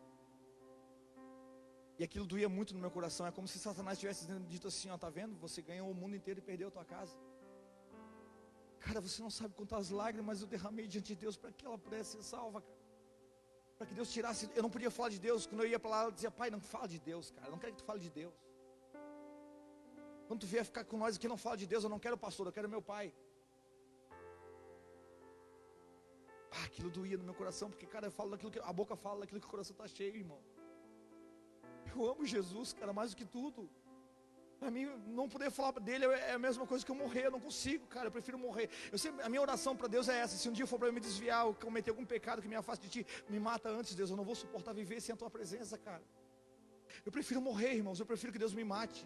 E aquilo doía muito no meu coração. É como se Satanás tivesse dito assim, ó, tá vendo? Você ganhou o mundo inteiro e perdeu a tua casa. Cara, você não sabe quantas lágrimas eu derramei diante de Deus para que ela pudesse ser salva, cara. Para que Deus tirasse. Eu não podia falar de Deus. Quando eu ia para lá, eu dizia, pai, não fala de Deus, cara. Eu não quero que tu fale de Deus. Quando tu vier ficar com nós aqui, não fala de Deus. Eu não quero pastor, eu quero meu pai. Aquilo doía no meu coração, porque, cara, eu falo daquilo que a boca fala daquilo que o coração está cheio, irmão. Eu amo Jesus, cara, mais do que tudo. Para mim, não poder falar dele é a mesma coisa que eu morrer. Eu não consigo, cara, eu prefiro morrer. A minha oração para Deus é essa: se um dia for para eu me desviar, ou cometer algum pecado que me afaste de ti, me mata antes, Deus. Eu não vou suportar viver sem a tua presença, cara. Eu prefiro morrer, irmãos. Eu prefiro que Deus me mate.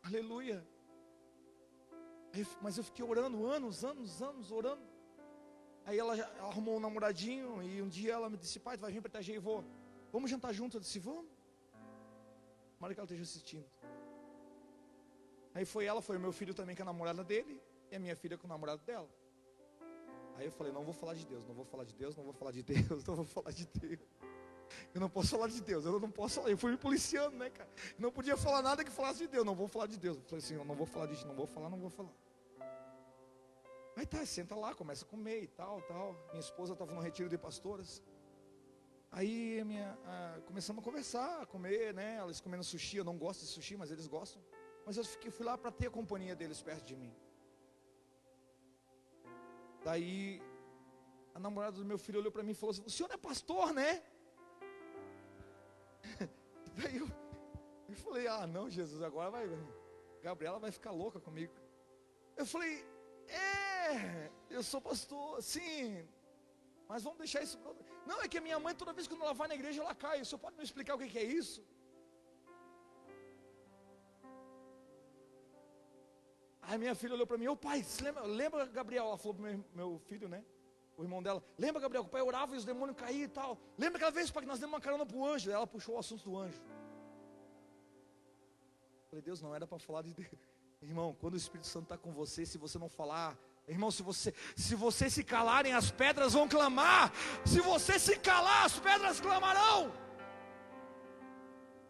Aleluia. Mas eu fiquei orando anos orando. Aí ela arrumou um namoradinho. E um dia ela me disse, pai, tu vai vir para Itajaí? Vou. Vamos jantar junto? Eu disse, vamos. Tomara que ela esteja assistindo. Aí foi o meu filho também, que é a namorada dele, e a minha filha com o namorado dela. Aí eu falei, não vou falar de Deus, não vou falar de Deus, não vou falar de Deus, não vou falar de Deus. Eu não posso falar de Deus, eu não posso falar. Eu fui me policiando, né, cara? Eu não podia falar nada que falasse de Deus, não vou falar de Deus. Eu falei assim, eu não vou falar disso, não vou falar. Aí tá, senta lá, começa a comer e tal. Minha esposa estava no retiro de pastoras. Aí começamos a conversar, a comer, né? Eles comendo sushi, eu não gosto de sushi, mas eles gostam. Mas eu fui lá para ter a companhia deles perto de mim. Daí, a namorada do meu filho olhou para mim e falou assim, o senhor é pastor, né? Daí eu falei, não, Jesus, agora Gabriela vai ficar louca comigo. Eu falei, eu sou pastor, sim, mas vamos deixar isso. Não, é que a minha mãe, toda vez que ela vai na igreja, ela cai. O senhor pode me explicar o que é isso? Aí minha filha olhou para mim, pai, você lembra Gabriel? Ela falou para meu filho, né? O irmão dela, lembra, Gabriel, que o pai orava e os demônios caíam e tal. Lembra aquela vez, pai, que nós demos uma carona para o anjo? Ela puxou o assunto do anjo. Eu falei, Deus, não era para falar de Deus. Irmão, quando o Espírito Santo está com você, se você não falar, irmão, se você se calarem, as pedras vão clamar. Se você se calar, as pedras clamarão.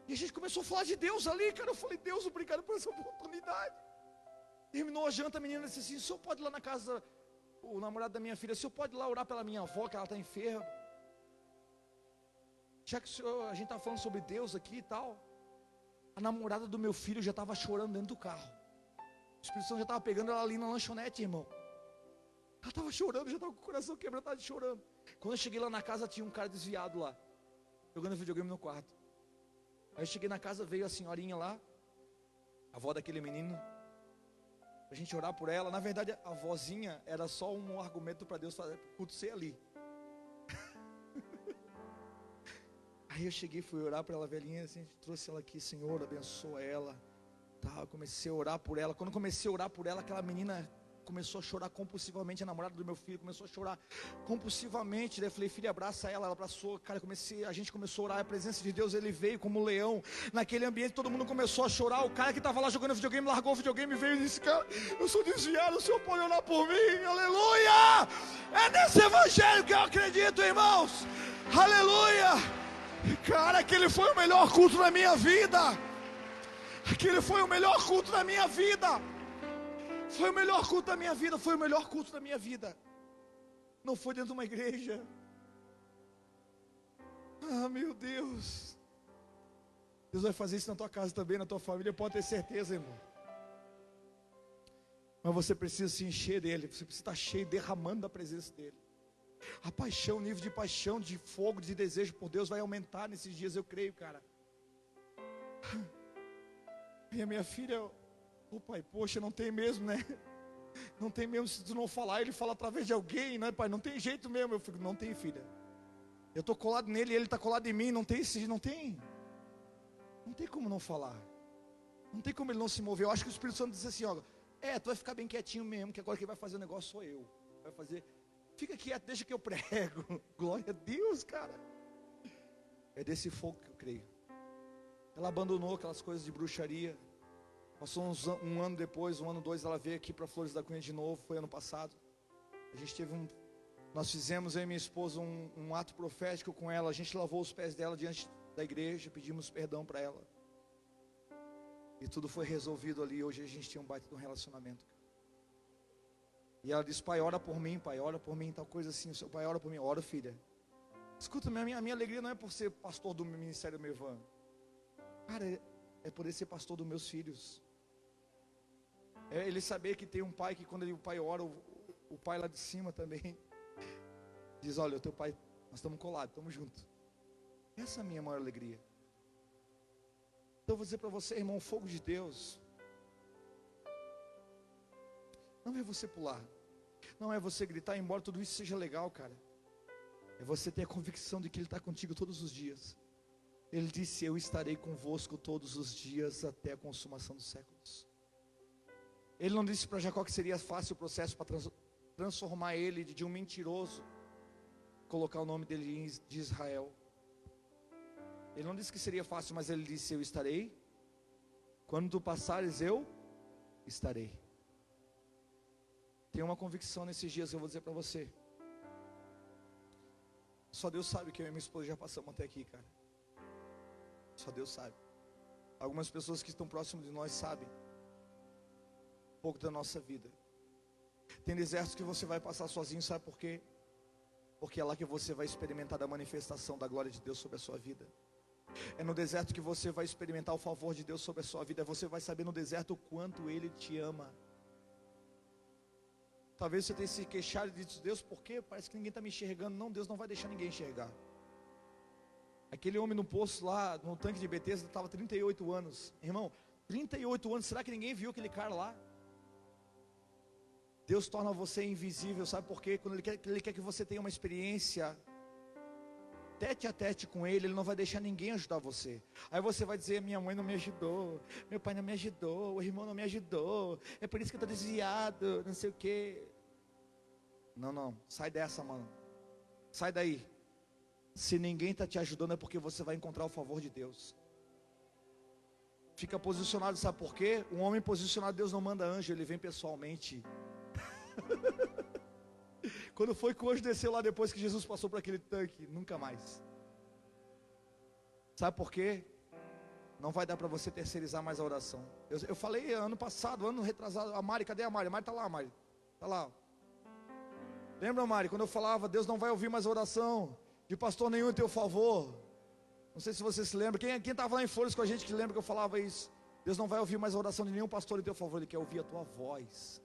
E a gente começou a falar de Deus ali, cara. Eu falei, Deus, obrigado por essa oportunidade. Terminou a janta, a menina disse assim, o senhor pode ir lá na casa, o namorado da minha filha, o senhor pode ir lá orar pela minha avó, que ela está enferma? Já que a gente está falando sobre Deus aqui e tal. A namorada do meu filho já estava chorando dentro do carro. O Espírito Santo já estava pegando ela ali na lanchonete, irmão. Ela estava chorando, já estava com o coração quebrado, estava chorando. Quando eu cheguei lá na casa, tinha um cara desviado lá, jogando videogame no quarto. Aí eu cheguei na casa, veio a senhorinha lá, a avó daquele menino, a gente orar por ela. Na verdade, a vozinha era só um argumento para Deus fazer o culto ser ali. Aí eu cheguei, fui orar para ela, velhinha, assim, trouxe ela aqui, Senhor, abençoa ela. Eu comecei a orar por ela. Quando comecei a orar por ela, aquela menina começou a chorar compulsivamente. A namorada do meu filho começou a chorar compulsivamente. Daí eu falei, filha, abraça ela. Ela abraçou. Cara, a gente começou a orar. A presença de Deus, ele veio como um leão. Naquele ambiente, todo mundo começou a chorar. O cara que estava lá jogando videogame, largou o videogame e veio e disse, cara, eu sou desviado, o Senhor pode orar por mim. Aleluia! É nesse evangelho que eu acredito, irmãos. Aleluia! Cara, aquele foi o melhor culto da minha vida. Aquele foi o melhor culto da minha vida. Foi o melhor culto da minha vida. Foi o melhor culto da minha vida. Não foi dentro de uma igreja. Meu Deus. Deus vai fazer isso na tua casa também, na tua família, pode ter certeza, irmão. Mas você precisa se encher dele. Você precisa estar cheio, derramando da presença dele. A paixão, o nível de paixão, de fogo, de desejo por Deus vai aumentar nesses dias, eu creio, cara. E a minha filha, pai, poxa, não tem mesmo, né? Não tem mesmo, se tu não falar, ele fala através de alguém, né, pai? Não tem jeito mesmo. Eu fico, não tem, filha. Eu estou colado nele e ele está colado em mim. Não tem como não falar. Não tem como ele não se mover. Eu acho que o Espírito Santo diz assim, tu vai ficar bem quietinho mesmo, que agora quem vai fazer o negócio sou eu. Vai fazer, fica quieto, deixa que eu prego. Glória a Deus, cara. É desse fogo que eu creio. Ela abandonou aquelas coisas de bruxaria. Passou um ano depois, 2, ela veio aqui para Flores da Cunha de novo. Foi ano passado. A gente nós fizemos, eu e minha esposa, um ato profético com ela. A gente lavou os pés dela diante da igreja, pedimos perdão para ela. E tudo foi resolvido ali. Hoje a gente tinha um baita de um relacionamento. E ela disse: pai, ora por mim, pai, ora por mim, tal coisa assim. O seu pai ora por mim. Ora, filha. Escuta, a minha alegria não é por ser pastor do Ministério Mevan. Cara, é poder ser pastor dos meus filhos. É ele saber que tem um pai que quando o pai ora, o pai lá de cima também diz: olha, o teu pai, nós estamos colados, estamos juntos. Essa é a minha maior alegria. Então eu vou dizer para você, irmão, o fogo de Deus não é você pular, não é você gritar, embora tudo isso seja legal, cara. É você ter a convicção de que Ele está contigo todos os dias. Ele disse: eu estarei convosco todos os dias até a consumação dos séculos. Ele não disse para Jacó que seria fácil o processo para transformar ele de um mentiroso, colocar o nome dele de Israel. Ele não disse que seria fácil, mas ele disse: eu estarei. Quando tu passares, eu estarei. Tenho uma convicção nesses dias, eu vou dizer para você. Só Deus sabe que eu e minha esposa já passamos até aqui, cara. Só Deus sabe. Algumas pessoas que estão próximas de nós sabem um pouco da nossa vida. Tem desertos que você vai passar sozinho, sabe por quê? Porque é lá que você vai experimentar a manifestação da glória de Deus sobre a sua vida. É no deserto que você vai experimentar o favor de Deus sobre a sua vida. Você vai saber no deserto o quanto Ele te ama. Talvez você tenha se queixado e dito: Deus, por quê? Parece que ninguém está me enxergando. Não, Deus não vai deixar ninguém enxergar. Aquele homem no poço lá, no tanque de Betesda, estava 38 anos. Irmão, 38 anos, será que ninguém viu aquele cara lá? Deus torna você invisível, sabe por quê? Quando Ele quer que você tenha uma experiência tete a tete com Ele, Ele não vai deixar ninguém ajudar você. Aí você vai dizer: minha mãe não me ajudou, meu pai não me ajudou, o irmão não me ajudou, é por isso que eu estou desviado, não sei o quê. Não, sai dessa, mano. Sai daí. Se ninguém está te ajudando é porque você vai encontrar o favor de Deus. Fica posicionado, sabe por quê? Um homem posicionado, Deus não manda anjo, ele vem pessoalmente. Quando foi que o anjo desceu lá depois que Jesus passou por aquele tanque? Nunca mais. Sabe por quê? Não vai dar para você terceirizar mais a oração. Eu falei ano passado, ano retrasado, a Mari, cadê a Mari? A Mari está lá, Mari. Está lá. Lembra, Mari, quando eu falava: Deus não vai ouvir mais a oração de pastor nenhum em teu favor? Não sei se você se lembra. Quem estava lá em Flores com a gente que lembra que eu falava isso? Deus não vai ouvir mais a oração de nenhum pastor em teu favor. Ele quer ouvir a tua voz.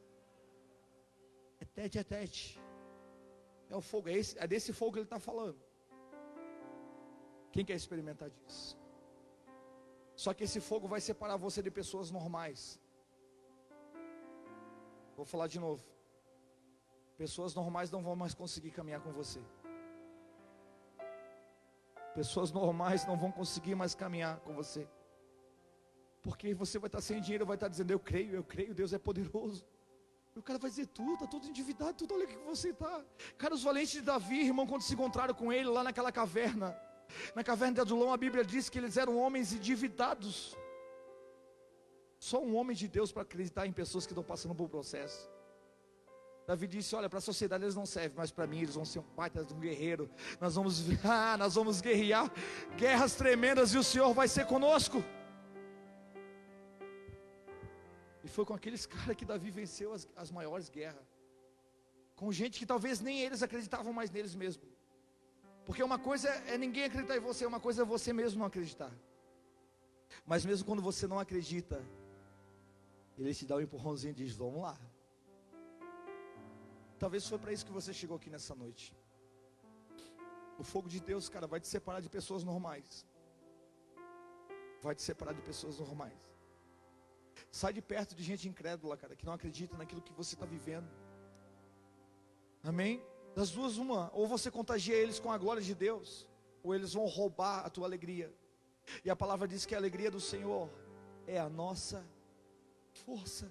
É tete a tete. É o fogo, é desse fogo que Ele está falando. Quem quer experimentar disso? Só que esse fogo vai separar você de pessoas normais. Vou falar de novo. Pessoas normais não vão mais conseguir caminhar com você. Pessoas normais não vão conseguir mais caminhar com você. Porque você vai estar sem dinheiro, vai estar dizendo: eu creio, Deus é poderoso. E o cara vai dizer: tu está todo endividado, tudo, olha que você está. Cara, os valentes de Davi, irmão, quando se encontraram com ele lá naquela caverna, na caverna de Adulão, a Bíblia diz que eles eram homens endividados. Só um homem de Deus para acreditar em pessoas que estão passando por um processo. Davi disse: olha, para a sociedade eles não servem, mas para mim eles vão ser um baita de um guerreiro. Nós vamos guerrear guerras tremendas e o Senhor vai ser conosco. E foi com aqueles caras que Davi venceu as maiores guerras. Com gente que talvez nem eles acreditavam mais neles mesmos. Porque uma coisa é ninguém acreditar em você, uma coisa é você mesmo não acreditar. Mas mesmo quando você não acredita, Ele te dá um empurrãozinho e diz: vamos lá. Talvez foi para isso que você chegou aqui nessa noite. O fogo de Deus, cara, vai te separar de pessoas normais. Vai te separar de pessoas normais. Sai de perto de gente incrédula, cara, que não acredita naquilo que você está vivendo. Amém? Das duas, uma: ou você contagia eles com a glória de Deus, ou eles vão roubar a tua alegria. E a palavra diz que a alegria do Senhor é a nossa força.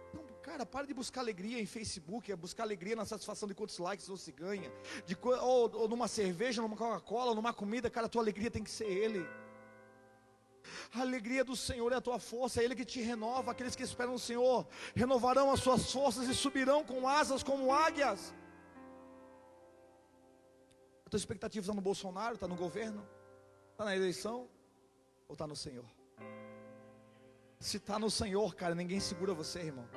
Então, cara, para de buscar alegria em Facebook, é buscar alegria na satisfação de quantos likes você ganha, ou numa cerveja, numa Coca-Cola, numa comida. Cara, a tua alegria tem que ser Ele. A alegria do Senhor é a tua força, é Ele que te renova. Aqueles que esperam no Senhor renovarão as suas forças e subirão com asas como águias. A tua expectativa está no Bolsonaro, está no governo? Está na eleição ou está no Senhor? Se está no Senhor, cara, ninguém segura você, irmão.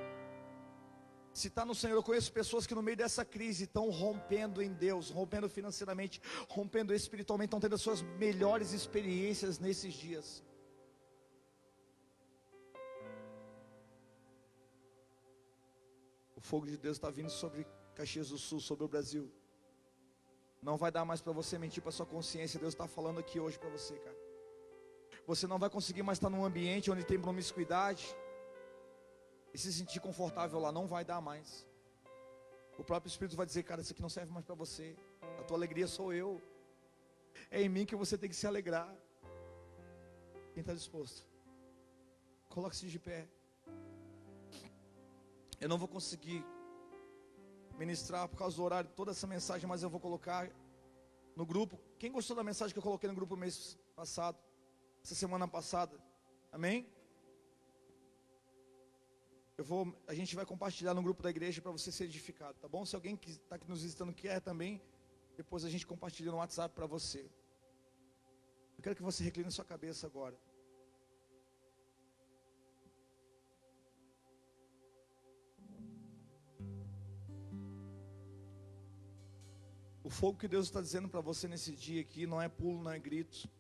Se está no Senhor, eu conheço pessoas que no meio dessa crise estão rompendo em Deus, rompendo financeiramente, rompendo espiritualmente, estão tendo as suas melhores experiências nesses dias. O fogo de Deus está vindo sobre Caxias do Sul, sobre o Brasil. Não vai dar mais para você mentir para sua consciência. Deus está falando aqui hoje para você, cara. Você não vai conseguir mais estar num ambiente onde tem promiscuidade e se sentir confortável lá. Não vai dar mais. O próprio Espírito vai dizer: cara, isso aqui não serve mais para você. A tua alegria sou eu. É em mim que você tem que se alegrar. Quem está disposto? Coloque-se de pé. Eu não vou conseguir ministrar por causa do horário toda essa mensagem, mas eu vou colocar no grupo. Quem gostou da mensagem que eu coloquei no grupo mês passado, essa semana passada? Amém? A gente vai compartilhar no grupo da igreja para você ser edificado, tá bom? Se alguém que está aqui nos visitando quer também, depois a gente compartilha no WhatsApp para você. Eu quero que você recline sua cabeça agora. O fogo que Deus está dizendo para você nesse dia aqui não é pulo, não é grito,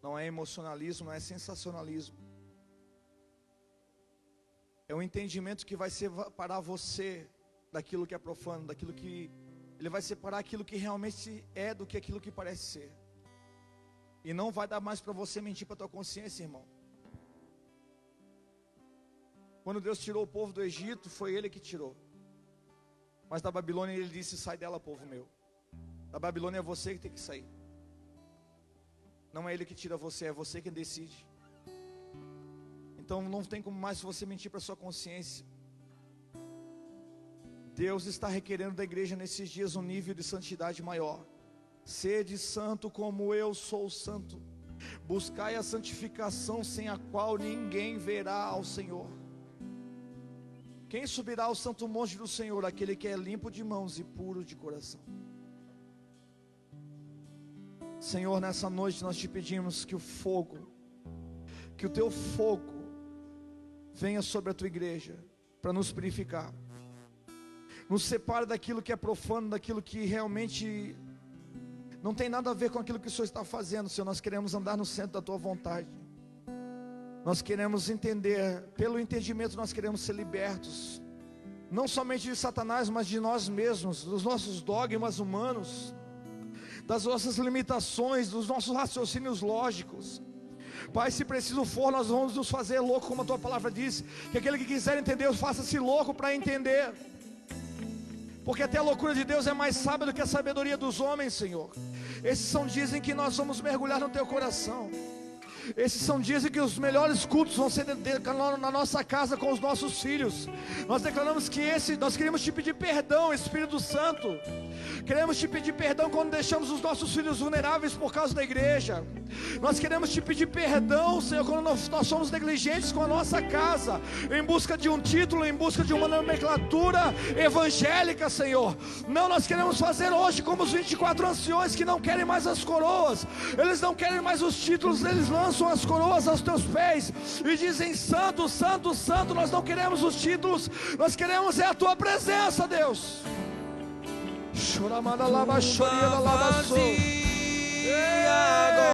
não é emocionalismo, não é sensacionalismo. É um entendimento que vai separar você daquilo que é profano, daquilo que... Ele vai separar aquilo que realmente é do que aquilo que parece ser. E não vai dar mais para você mentir para a tua consciência, irmão. Quando Deus tirou o povo do Egito, foi Ele que tirou. Mas da Babilônia Ele disse: sai dela, povo meu. Da Babilônia é você que tem que sair. Não é Ele que tira você, é você quem decide. Então não tem como mais você mentir para sua consciência. Deus está requerendo da igreja nesses dias um nível de santidade maior. Sede santo como eu sou santo. Buscai a santificação sem a qual ninguém verá ao Senhor. Quem subirá ao santo monte do Senhor? Aquele que é limpo de mãos e puro de coração. Senhor, nessa noite nós te pedimos que o teu fogo venha sobre a tua igreja, para nos purificar. Nos separe daquilo que é profano, daquilo que realmente não tem nada a ver com aquilo que o Senhor está fazendo, Senhor. Nós queremos andar no centro da tua vontade. Nós queremos entender, pelo entendimento nós queremos ser libertos, não somente de Satanás, mas de nós mesmos, dos nossos dogmas humanos, das nossas limitações, dos nossos raciocínios lógicos. Pai, se preciso for, nós vamos nos fazer louco, como a tua palavra diz, que aquele que quiser entender, faça-se louco para entender, porque até a loucura de Deus é mais sábia do que a sabedoria dos homens, Senhor. Esses são dias em que nós vamos mergulhar no teu coração. Esses são dias em que os melhores cultos vão ser na nossa casa com os nossos filhos. Nós declaramos que nós queremos te pedir perdão, Espírito Santo. Queremos te pedir perdão quando deixamos os nossos filhos vulneráveis por causa da igreja. Nós queremos te pedir perdão, Senhor, quando nós somos negligentes com a nossa casa, em busca de um título, em busca de uma nomenclatura evangélica, Senhor. Não, nós queremos fazer hoje como os 24 anciões que não querem mais as coroas. Eles não querem mais os títulos, eles lançam as coroas aos teus pés e dizem: santo, santo, santo. Nós não queremos os títulos, nós queremos a tua presença, Deus. Choramanda lava, choria lava,